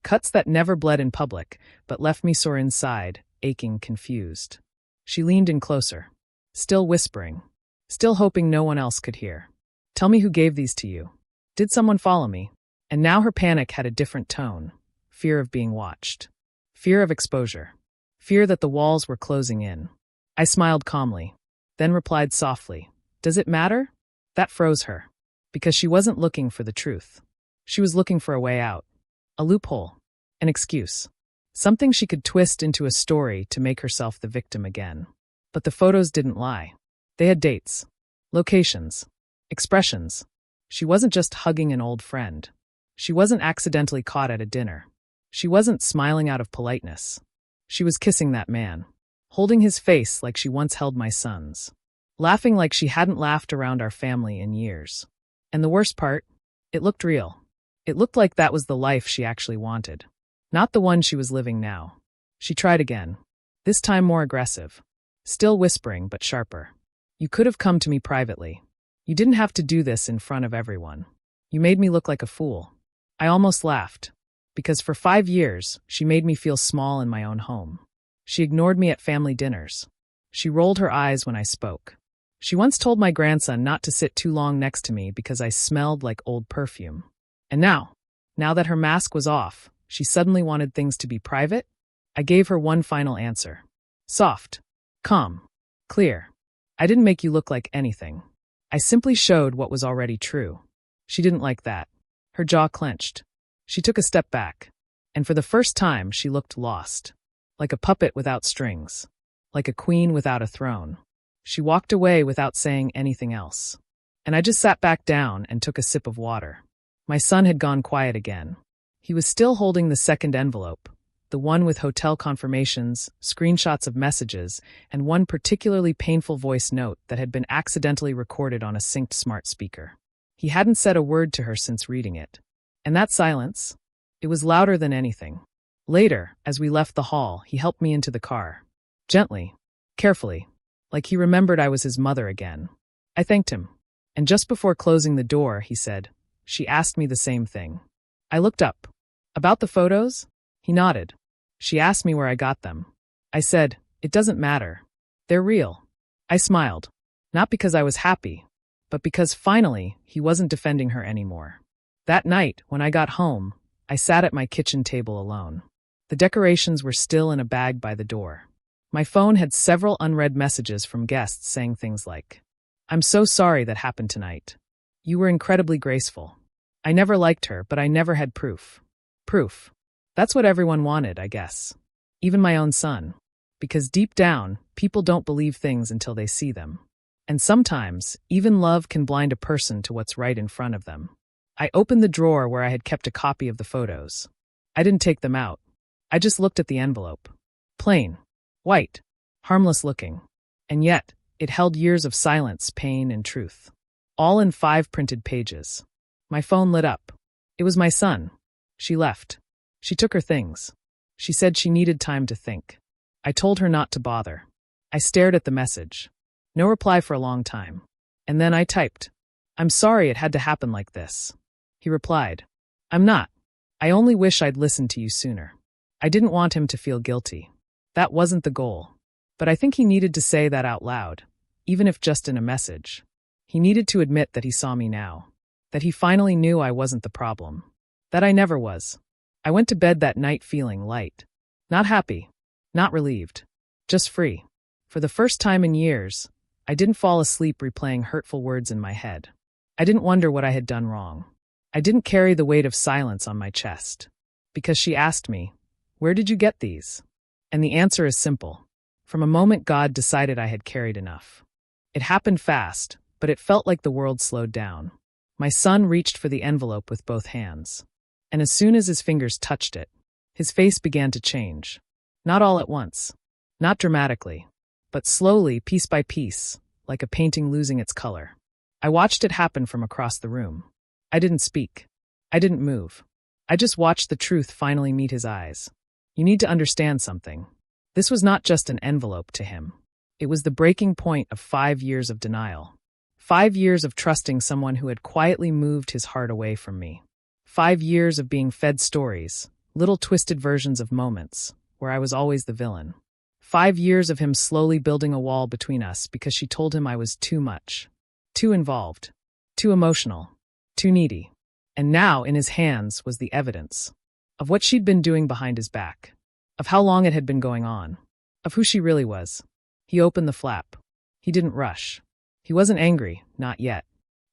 Cuts that never bled in public, but left me sore inside, aching, confused. She leaned in closer, still whispering, still hoping no one else could hear. Tell me who gave these to you. Did someone follow me? And now her panic had a different tone. Fear of being watched. Fear of exposure. Fear that the walls were closing in. I smiled calmly, then replied softly, Does it matter? That froze her, because she wasn't looking for the truth. She was looking for a way out. A loophole. An excuse. Something she could twist into a story to make herself the victim again. But the photos didn't lie. They had dates. Locations. Expressions. She wasn't just hugging an old friend. She wasn't accidentally caught at a dinner. She wasn't smiling out of politeness. She was kissing that man, holding his face like she once held my son's, laughing like she hadn't laughed around our family in years. And the worst part, it looked real. It looked like that was the life she actually wanted, not the one she was living now. She tried again, this time more aggressive, still whispering but sharper. You could have come to me privately. You didn't have to do this in front of everyone. You made me look like a fool. I almost laughed, because for 5 years, she made me feel small in my own home. She ignored me at family dinners. She rolled her eyes when I spoke. She once told my grandson not to sit too long next to me because I smelled like old perfume. And now that her mask was off, she suddenly wanted things to be private. I gave her one final answer. Soft, calm, clear. I didn't make you look like anything. I simply showed what was already true. She didn't like that. Her jaw clenched. She took a step back, and for the first time she looked lost, like a puppet without strings, like a queen without a throne. She walked away without saying anything else. And I just sat back down and took a sip of water. My son had gone quiet again. He was still holding the second envelope, the one with hotel confirmations, screenshots of messages, and one particularly painful voice note that had been accidentally recorded on a synced smart speaker. He hadn't said a word to her since reading it. And that silence, it was louder than anything. Later, as we left the hall, he helped me into the car. Gently, carefully, like he remembered I was his mother again. I thanked him. And just before closing the door, he said, She asked me the same thing. I looked up. About the photos? He nodded. She asked me where I got them. I said, "It doesn't matter. They're real." I smiled. Not because I was happy, but because finally he wasn't defending her anymore. That night, when I got home, I sat at my kitchen table alone. The decorations were still in a bag by the door. My phone had several unread messages from guests saying things like, "I'm so sorry that happened tonight. You were incredibly graceful. I never liked her, but I never had proof." Proof. That's what everyone wanted, I guess. Even my own son. Because deep down, people don't believe things until they see them. And sometimes, even love can blind a person to what's right in front of them. I opened the drawer where I had kept a copy of the photos. I didn't take them out. I just looked at the envelope. Plain. White. Harmless looking. And yet, it held years of silence, pain, and truth. All in 5 printed pages. My phone lit up. It was my son. She left. She took her things. She said she needed time to think. I told her not to bother. I stared at the message. No reply for a long time. And then I typed, "I'm sorry it had to happen like this." He replied, "I'm not. I only wish I'd listened to you sooner." I didn't want him to feel guilty. That wasn't the goal. But I think he needed to say that out loud, even if just in a message. He needed to admit that he saw me now. That he finally knew I wasn't the problem. That I never was. I went to bed that night feeling light. Not happy. Not relieved. Just free. For the first time in years, I didn't fall asleep replaying hurtful words in my head. I didn't wonder what I had done wrong. I didn't carry the weight of silence on my chest. Because she asked me, "Where did you get these?" And the answer is simple. From a moment God decided I had carried enough. It happened fast, but it felt like the world slowed down. My son reached for the envelope with both hands. And as soon as his fingers touched it, his face began to change. Not all at once. Not dramatically. But slowly, piece by piece, like a painting losing its color. I watched it happen from across the room. I didn't speak. I didn't move. I just watched the truth finally meet his eyes. You need to understand something. This was not just an envelope to him. It was the breaking point of 5 years of denial. 5 years of trusting someone who had quietly moved his heart away from me. 5 years of being fed stories, little twisted versions of moments, where I was always the villain. 5 years of him slowly building a wall between us because she told him I was too much. Too involved. Too emotional. Too needy. And now, in his hands, was the evidence. Of what she'd been doing behind his back. Of how long it had been going on. Of who she really was. He opened the flap. He didn't rush. He wasn't angry, not yet.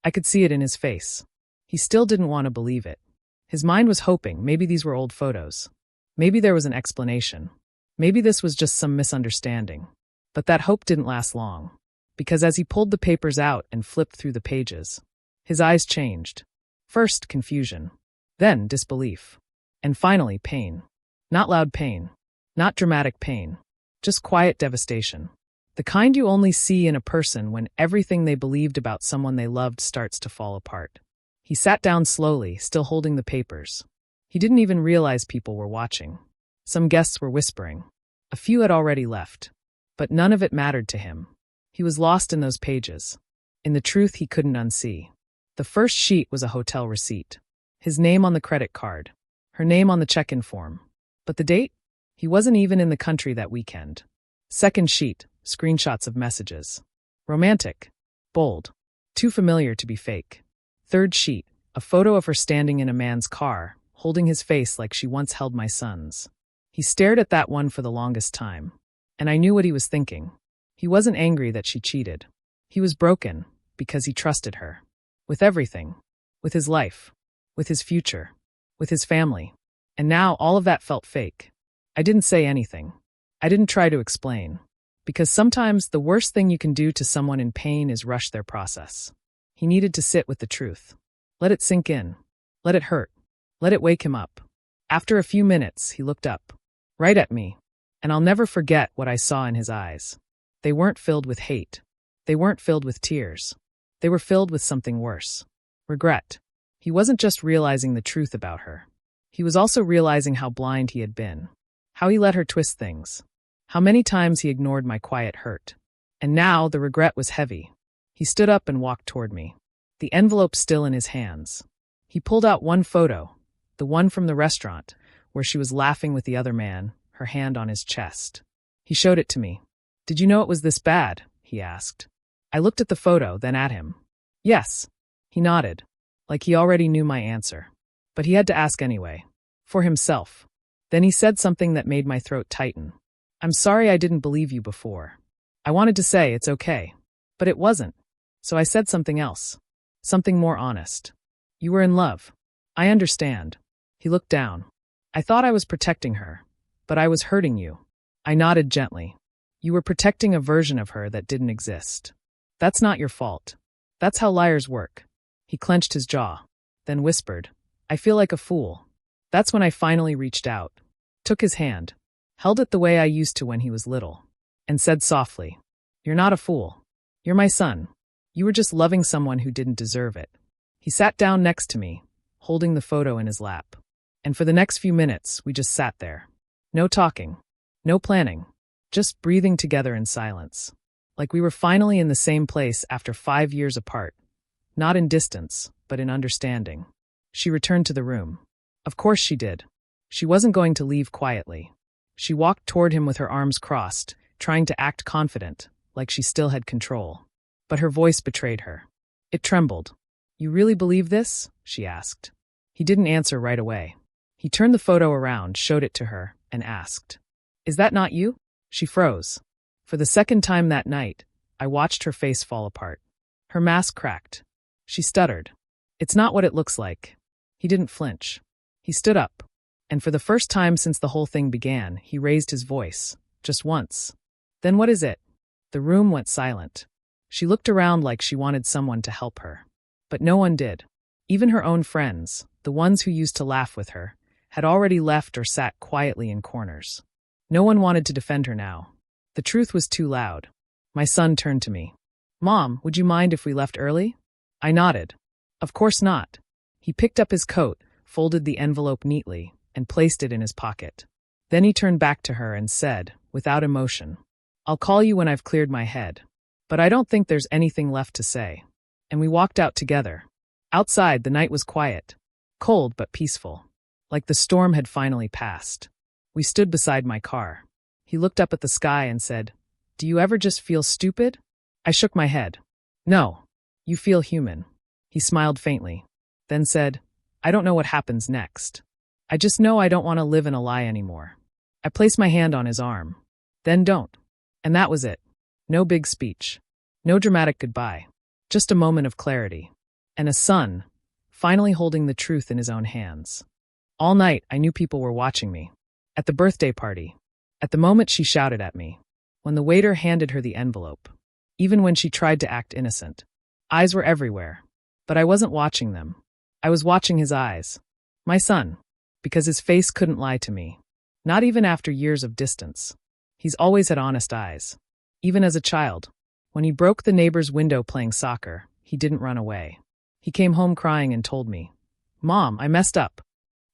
I could see it in his face. He still didn't want to believe it. His mind was hoping maybe these were old photos. Maybe there was an explanation. Maybe this was just some misunderstanding. But that hope didn't last long. Because as he pulled the papers out and flipped through the pages, his eyes changed. First, confusion. Then, disbelief. And finally, pain. Not loud pain. Not dramatic pain. Just quiet devastation. The kind you only see in a person when everything they believed about someone they loved starts to fall apart. He sat down slowly, still holding the papers. He didn't even realize people were watching. Some guests were whispering. A few had already left. But none of it mattered to him. He was lost in those pages. In the truth he couldn't unsee. The first sheet was a hotel receipt. His name on the credit card. Her name on the check-in form. But the date? He wasn't even in the country that weekend. Second sheet, screenshots of messages. Romantic. Bold. Too familiar to be fake. Third sheet, a photo of her standing in a man's car, holding his face like she once held my son's. He stared at that one for the longest time. And I knew what he was thinking. He wasn't angry that she cheated. He was broken, because he trusted her. With everything. With his life. With his future. With his family. And now all of that felt fake. I didn't say anything. I didn't try to explain. Because sometimes the worst thing you can do to someone in pain is rush their process. He needed to sit with the truth. Let it sink in. Let it hurt. Let it wake him up. After a few minutes, he looked up. Right at me. And I'll never forget what I saw in his eyes. They weren't filled with hate. They weren't filled with tears. They were filled with something worse. Regret. He wasn't just realizing the truth about her. He was also realizing how blind he had been. How he let her twist things. How many times he ignored my quiet hurt. And now the regret was heavy. He stood up and walked toward me. The envelope still in his hands. He pulled out one photo, the one from the restaurant, where she was laughing with the other man, her hand on his chest. He showed it to me. "Did you know it was this bad?" he asked. I looked at the photo, then at him. "Yes." He nodded, like he already knew my answer. But he had to ask anyway. For himself. Then he said something that made my throat tighten. "I'm sorry I didn't believe you before." I wanted to say it's okay. But it wasn't. So I said something else. Something more honest. "You were in love. I understand." He looked down. "I thought I was protecting her. But I was hurting you." I nodded gently. "You were protecting a version of her that didn't exist. That's not your fault. That's how liars work." He clenched his jaw. Then whispered, "I feel like a fool." That's when I finally reached out. Took his hand. Held it the way I used to when he was little. And said softly, "You're not a fool. You're my son. You were just loving someone who didn't deserve it." He sat down next to me, holding the photo in his lap. And for the next few minutes, we just sat there. No talking. No planning. Just breathing together in silence. Like we were finally in the same place after 5 years apart. Not in distance, but in understanding. She returned to the room. Of course she did. She wasn't going to leave quietly. She walked toward him with her arms crossed, trying to act confident, like she still had control. But her voice betrayed her. It trembled. "You really believe this?" she asked. He didn't answer right away. He turned the photo around, showed it to her, and asked, "Is that not you?" She froze. For the second time that night, I watched her face fall apart. Her mask cracked. She stuttered. "It's not what it looks like." He didn't flinch. He stood up. And for the first time since the whole thing began, he raised his voice. Just once. "Then what is it?" The room went silent. She looked around like she wanted someone to help her. But no one did. Even her own friends, the ones who used to laugh with her, had already left or sat quietly in corners. No one wanted to defend her now. The truth was too loud. My son turned to me. "Mom, would you mind if we left early?" I nodded. "Of course not." He picked up his coat, folded the envelope neatly, and placed it in his pocket. Then he turned back to her and said, without emotion, "I'll call you when I've cleared my head. But I don't think there's anything left to say." And we walked out together. Outside, the night was quiet. Cold but peaceful. Like the storm had finally passed. We stood beside my car. He looked up at the sky and said, "Do you ever just feel stupid?" I shook my head. "No. You feel human." He smiled faintly. Then said, "I don't know what happens next. I just know I don't want to live in a lie anymore." I placed my hand on his arm. "Then don't." And that was it. No big speech. No dramatic goodbye. Just a moment of clarity. And a son, finally holding the truth in his own hands. All night, I knew people were watching me. At the birthday party. At the moment she shouted at me. When the waiter handed her the envelope. Even when she tried to act innocent. Eyes were everywhere. But I wasn't watching them. I was watching his eyes. My son. Because his face couldn't lie to me. Not even after years of distance. He's always had honest eyes. Even as a child. When he broke the neighbor's window playing soccer, he didn't run away. He came home crying and told me, "Mom, I messed up."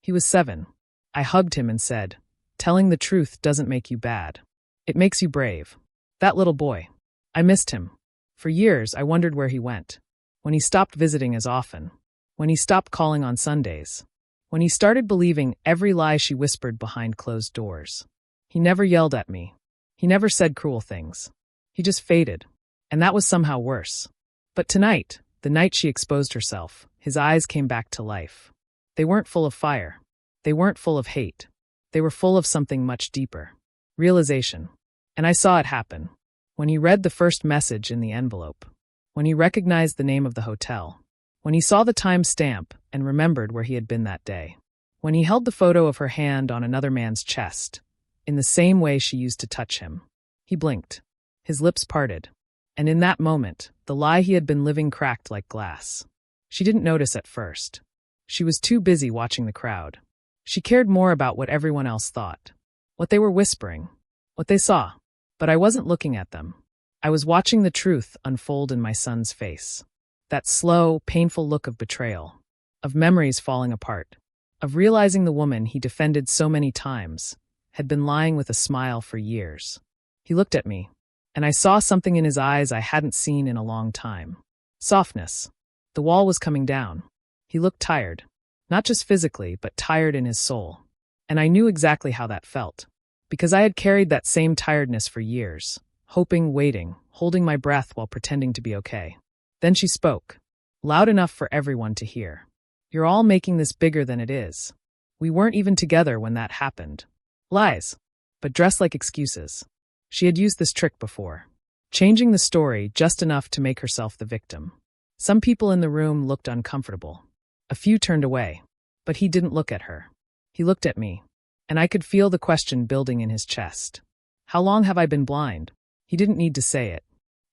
He was 7. I hugged him and said, "Telling the truth doesn't make you bad. It makes you brave." That little boy. I missed him. For years, I wondered where he went. When he stopped visiting as often. When he stopped calling on Sundays. When he started believing every lie she whispered behind closed doors. He never yelled at me. He never said cruel things. He just faded. And that was somehow worse. But tonight, the night she exposed herself, his eyes came back to life. They weren't full of fire. They weren't full of hate. They were full of something much deeper. Realization. And I saw it happen. When he read the first message in the envelope. When he recognized the name of the hotel. When he saw the time stamp and remembered where he had been that day. When he held the photo of her hand on another man's chest, in the same way she used to touch him. He blinked. His lips parted. And in that moment, the lie he had been living cracked like glass. She didn't notice at first. She was too busy watching the crowd. She cared more about what everyone else thought. What they were whispering. What they saw. But I wasn't looking at them. I was watching the truth unfold in my son's face. That slow, painful look of betrayal. Of memories falling apart. Of realizing the woman he defended so many times had been lying with a smile for years. He looked at me, and I saw something in his eyes I hadn't seen in a long time. Softness. The wall was coming down. He looked tired. Not just physically, but tired in his soul. And I knew exactly how that felt. Because I had carried that same tiredness for years, hoping, waiting, holding my breath while pretending to be okay. Then she spoke, loud enough for everyone to hear. You're all making this bigger than it is. We weren't even together when that happened. Lies, but dressed like excuses. She had used this trick before, changing the story just enough to make herself the victim. Some people in the room looked uncomfortable. A few turned away, but he didn't look at her. He looked at me, and I could feel the question building in his chest. How long have I been blind? He didn't need to say it.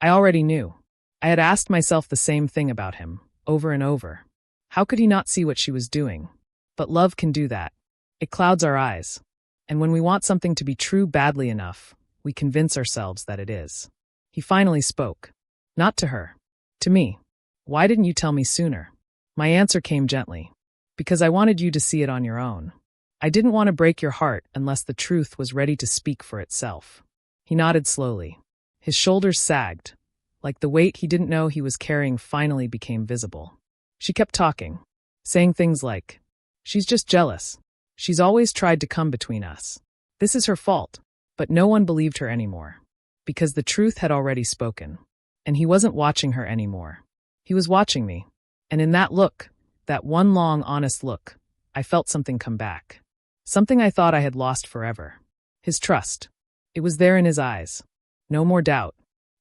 I already knew. I had asked myself the same thing about him, over and over. How could he not see what she was doing? But love can do that. It clouds our eyes. And when we want something to be true badly enough, we convince ourselves that it is. He finally spoke. Not to her. To me. Why didn't you tell me sooner? My answer came gently. Because I wanted you to see it on your own. I didn't want to break your heart unless the truth was ready to speak for itself. He nodded slowly. His shoulders sagged, like the weight he didn't know he was carrying finally became visible. She kept talking, saying things like, she's just jealous. She's always tried to come between us. This is her fault. But no one believed her anymore. Because the truth had already spoken. And he wasn't watching her anymore. He was watching me. And in that look, that one long, honest look, I felt something come back. Something I thought I had lost forever. His trust. It was there in his eyes. No more doubt.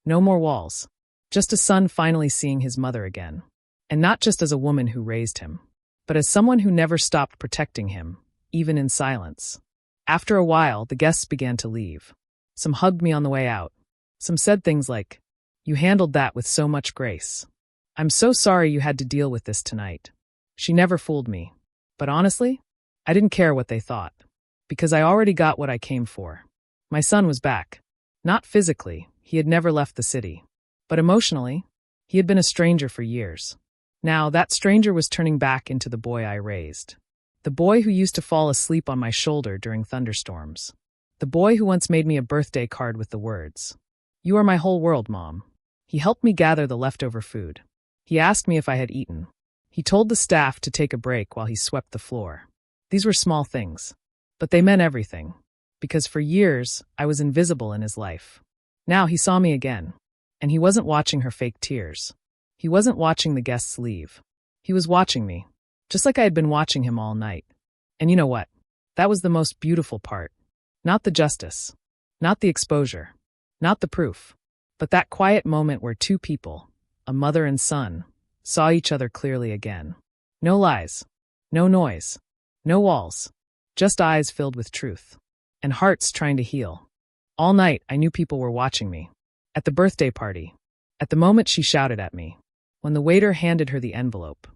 No more walls. Just a son finally seeing his mother again. And not just as a woman who raised him, but as someone who never stopped protecting him, even in silence. After a while, the guests began to leave. Some hugged me on the way out. Some said things like, you handled that with so much grace. I'm so sorry you had to deal with this tonight. She never fooled me. But honestly, I didn't care what they thought. Because I already got what I came for. My son was back. Not physically, he had never left the city. But emotionally, he had been a stranger for years. Now, that stranger was turning back into the boy I raised. The boy who used to fall asleep on my shoulder during thunderstorms. The boy who once made me a birthday card with the words, "You are my whole world, Mom." He helped me gather the leftover food. He asked me if I had eaten. He told the staff to take a break while he swept the floor. These were small things, but they meant everything. Because for years, I was invisible in his life. Now he saw me again. And he wasn't watching her fake tears. He wasn't watching the guests leave. He was watching me, just like I had been watching him all night. And you know what? That was the most beautiful part. Not the justice. Not the exposure. Not the proof. But that quiet moment where two people, a mother and son, saw each other clearly again. No lies. No noise. No walls. Just eyes filled with truth. And hearts trying to heal. All night, I knew people were watching me. At the birthday party. At the moment she shouted at me. When the waiter handed her the envelope.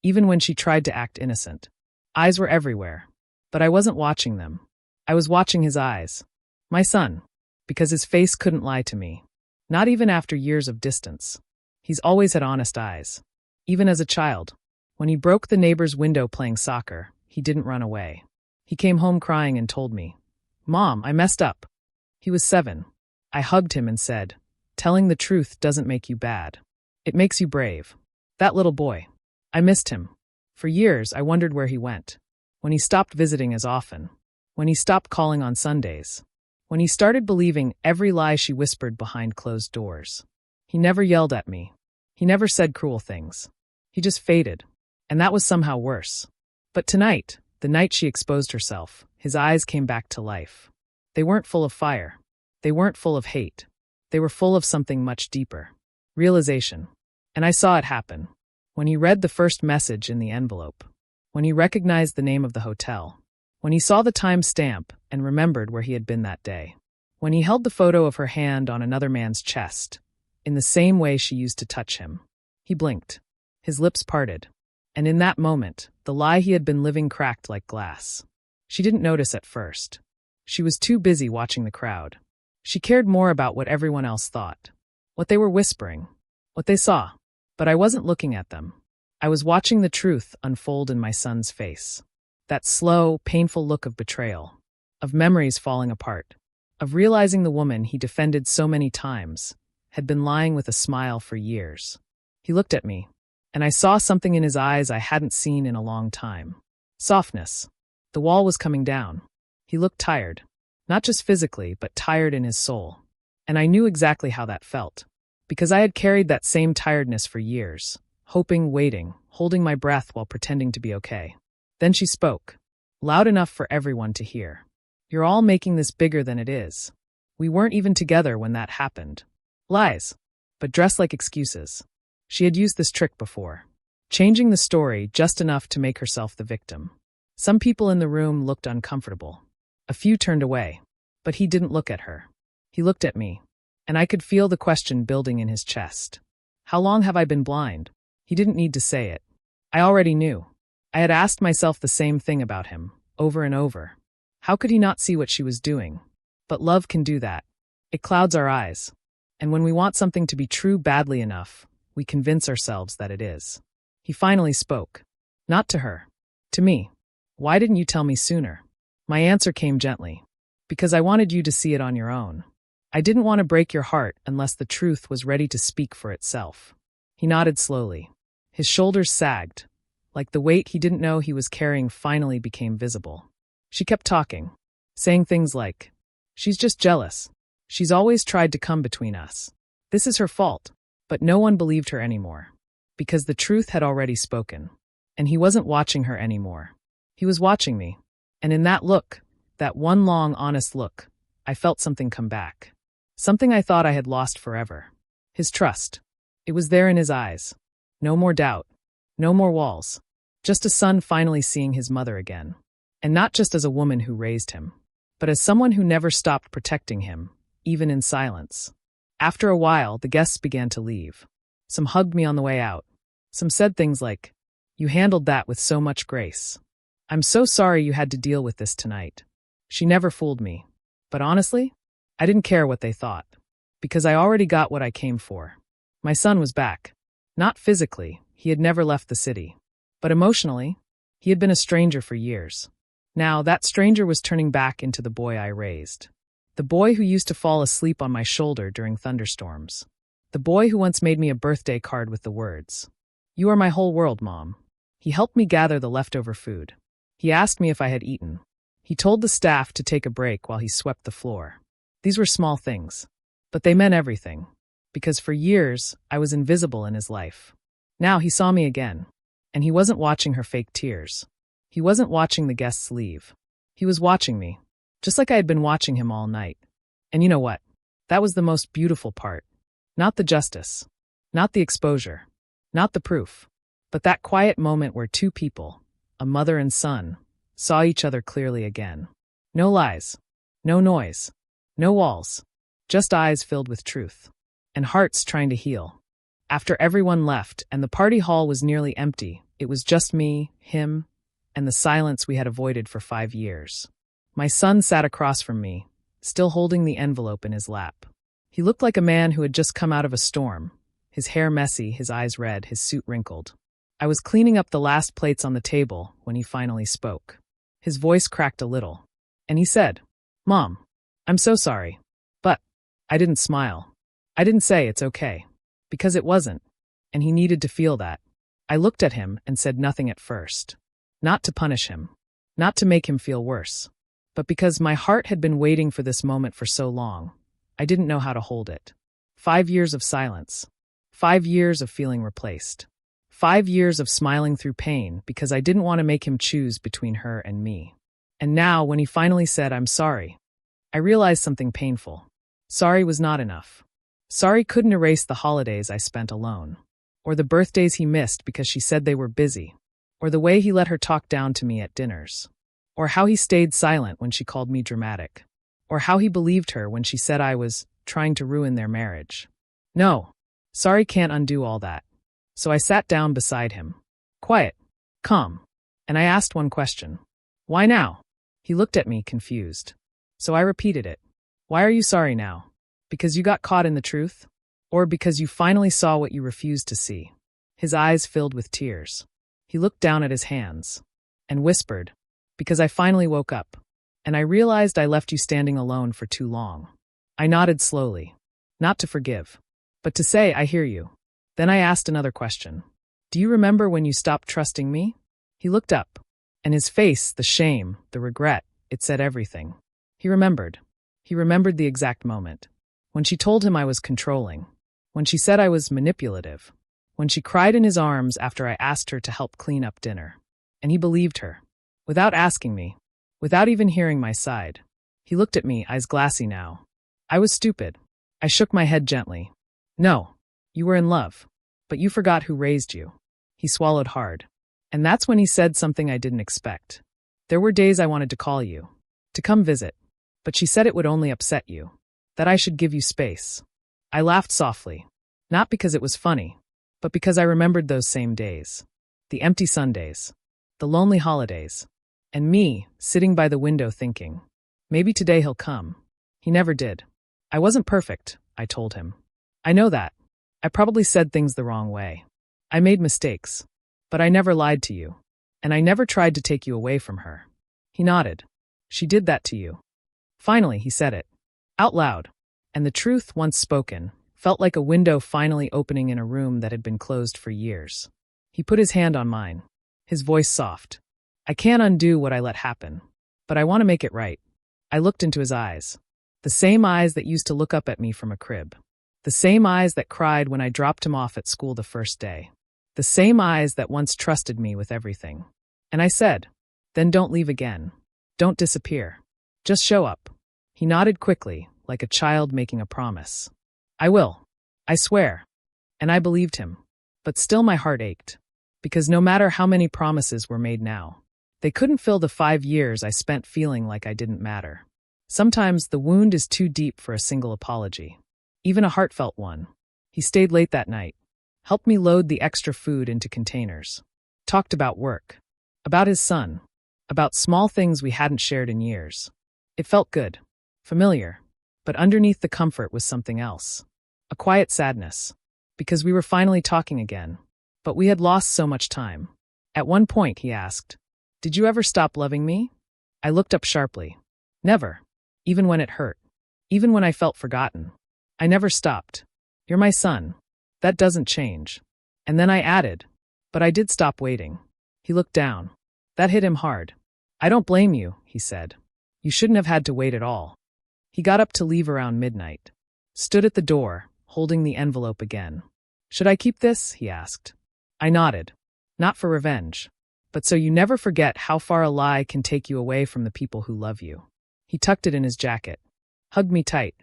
Even when she tried to act innocent. Eyes were everywhere. But I wasn't watching them. I was watching his eyes. My son. Because his face couldn't lie to me. Not even after years of distance. He's always had honest eyes. Even as a child. When he broke the neighbor's window playing soccer, he didn't run away. He came home crying and told me, "Mom, I messed up." He was 7. I hugged him and said, "Telling the truth doesn't make you bad. It makes you brave." That little boy. I missed him. For years, I wondered where he went. When he stopped visiting as often. When he stopped calling on Sundays. When he started believing every lie she whispered behind closed doors. He never yelled at me. He never said cruel things. He just faded. And that was somehow worse. But tonight, the night she exposed herself, his eyes came back to life. They weren't full of fire. They weren't full of hate. They were full of something much deeper. Realization. And I saw it happen. When he read the first message in the envelope. When he recognized the name of the hotel. When he saw the time stamp and remembered where he had been that day. When he held the photo of her hand on another man's chest, in the same way she used to touch him. He blinked. His lips parted. And in that moment, the lie he had been living cracked like glass. She didn't notice at first. She was too busy watching the crowd. She cared more about what everyone else thought. What they were whispering. What they saw. But I wasn't looking at them. I was watching the truth unfold in my son's face. That slow, painful look of betrayal. Of memories falling apart. Of realizing the woman he defended so many times had been lying with a smile for years. He looked at me, and I saw something in his eyes I hadn't seen in a long time. Softness. The wall was coming down. He looked tired. Not just physically, but tired in his soul. And I knew exactly how that felt. Because I had carried that same tiredness for years, hoping, waiting, holding my breath while pretending to be okay. Then she spoke, loud enough for everyone to hear. You're all making this bigger than it is. We weren't even together when that happened. Lies, but dressed like excuses. She had used this trick before, changing the story just enough to make herself the victim. Some people in the room looked uncomfortable. A few turned away, but he didn't look at her. He looked at me, and I could feel the question building in his chest. How long have I been blind? He didn't need to say it. I already knew. I had asked myself the same thing about him, over and over. How could he not see what she was doing? But love can do that. It clouds our eyes. And when we want something to be true badly enough, we convince ourselves that it is. He finally spoke. Not to her. To me. Why didn't you tell me sooner? My answer came gently. Because I wanted you to see it on your own. I didn't want to break your heart unless the truth was ready to speak for itself. He nodded slowly. His shoulders sagged, like the weight he didn't know he was carrying finally became visible. She kept talking, saying things like, she's just jealous. She's always tried to come between us. This is her fault. But no one believed her anymore. Because the truth had already spoken. And he wasn't watching her anymore. He was watching me. And in that look, that one long, honest look, I felt something come back. Something I thought I had lost forever. His trust. It was there in his eyes. No more doubt. No more walls. Just a son finally seeing his mother again. And not just as a woman who raised him, but as someone who never stopped protecting him, even in silence. After a while, the guests began to leave. Some hugged me on the way out. Some said things like, you handled that with so much grace. I'm so sorry you had to deal with this tonight. She never fooled me. But honestly, I didn't care what they thought. Because I already got what I came for. My son was back. Not physically, he had never left the city. But emotionally, he had been a stranger for years. Now, that stranger was turning back into the boy I raised. The boy who used to fall asleep on my shoulder during thunderstorms. The boy who once made me a birthday card with the words, "You are my whole world, Mom." He helped me gather the leftover food. He asked me if I had eaten. He told the staff to take a break while he swept the floor. These were small things, but they meant everything. Because for years, I was invisible in his life. Now he saw me again. And he wasn't watching her fake tears. He wasn't watching the guests leave. He was watching me. Just like I had been watching him all night. And you know what? That was the most beautiful part. Not the justice. Not the exposure. Not the proof. But that quiet moment where two people, a mother and son, saw each other clearly again. No lies. No noise. No walls. Just eyes filled with truth. And hearts trying to heal. After everyone left and the party hall was nearly empty, it was just me, him, and the silence we had avoided for 5 years. My son sat across from me, still holding the envelope in his lap. He looked like a man who had just come out of a storm, his hair messy, his eyes red, his suit wrinkled. I was cleaning up the last plates on the table when he finally spoke. His voice cracked a little, and he said, "Mom, I'm so sorry." But I didn't smile. I didn't say it's okay, because it wasn't, and he needed to feel that. I looked at him and said nothing at first. Not to punish him, not to make him feel worse. But because my heart had been waiting for this moment for so long, I didn't know how to hold it. 5 years of silence. 5 years of feeling replaced. 5 years of smiling through pain because I didn't want to make him choose between her and me. And now, when he finally said, "I'm sorry," I realized something painful. Sorry was not enough. Sorry couldn't erase the holidays I spent alone. Or the birthdays he missed because she said they were busy. Or the way he let her talk down to me at dinners. Or how he stayed silent when she called me dramatic. Or how he believed her when she said I was trying to ruin their marriage. No, sorry can't undo all that. So I sat down beside him. Quiet, calm. And I asked one question. Why now? He looked at me confused. So I repeated it. Why are you sorry now? Because you got caught in the truth? Or because you finally saw what you refused to see? His eyes filled with tears. He looked down at his hands and whispered, "Because I finally woke up, and I realized I left you standing alone for too long." I nodded slowly, not to forgive, but to say, "I hear you." Then I asked another question. "Do you remember when you stopped trusting me?" He looked up, and his face, the shame, the regret, it said everything. He remembered. He remembered the exact moment. When she told him I was controlling. When she said I was manipulative. When she cried in his arms after I asked her to help clean up dinner. And he believed her. Without asking me. Without even hearing my side. He looked at me, eyes glassy now. I was stupid. I shook my head gently. No. You were in love. But you forgot who raised you. He swallowed hard. And that's when he said something I didn't expect. There were days I wanted to call you. To come visit. But she said it would only upset you. That I should give you space. I laughed softly. Not because it was funny. But because I remembered those same days. The empty Sundays. The lonely holidays. And me, sitting by the window thinking. Maybe today he'll come. He never did. I wasn't perfect, I told him. I know that. I probably said things the wrong way. I made mistakes. But I never lied to you. And I never tried to take you away from her. He nodded. She did that to you. Finally, he said it. Out loud. And the truth, once spoken, felt like a window finally opening in a room that had been closed for years. He put his hand on mine. His voice soft. I can't undo what I let happen. But I want to make it right. I looked into his eyes. The same eyes that used to look up at me from a crib. The same eyes that cried when I dropped him off at school the first day. The same eyes that once trusted me with everything. And I said, then don't leave again. Don't disappear. Just show up. He nodded quickly, like a child making a promise. I will. I swear. And I believed him. But still my heart ached. Because no matter how many promises were made now, they couldn't fill the 5 years I spent feeling like I didn't matter. Sometimes the wound is too deep for a single apology. Even a heartfelt one. He stayed late that night. Helped me load the extra food into containers. Talked about work. About his son. About small things we hadn't shared in years. It felt good. Familiar. But underneath the comfort was something else. A quiet sadness. Because we were finally talking again. But we had lost so much time. At one point, he asked, did you ever stop loving me? I looked up sharply. Never. Even when it hurt. Even when I felt forgotten. I never stopped. You're my son. That doesn't change. And then I added, but I did stop waiting. He looked down. That hit him hard. I don't blame you, he said. You shouldn't have had to wait at all. He got up to leave around midnight. Stood at the door, holding the envelope again. Should I keep this? He asked. I nodded. Not for revenge. But so you never forget how far a lie can take you away from the people who love you. He tucked it in his jacket. Hugged me tight.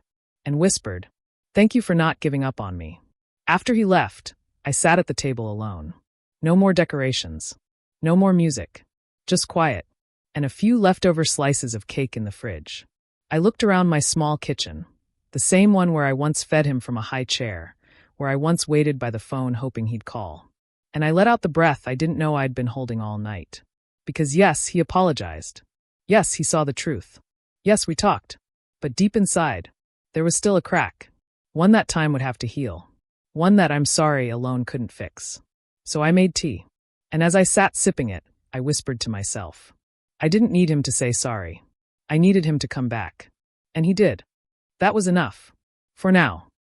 And whispered, thank you for not giving up on me. After he left, I sat at the table alone. No more decorations. No more music. Just quiet. And a few leftover slices of cake in the fridge. I looked around my small kitchen. The same one where I once fed him from a high chair. Where I once waited by the phone hoping he'd call. And I let out the breath I didn't know I'd been holding all night. Because yes, he apologized. Yes, he saw the truth. Yes, we talked. But deep inside, there was still a crack. One that time would have to heal. One that I'm sorry alone couldn't fix. So I made tea. And as I sat sipping it, I whispered to myself. I didn't need him to say sorry. I needed him to come back. And he did. That was enough. For now.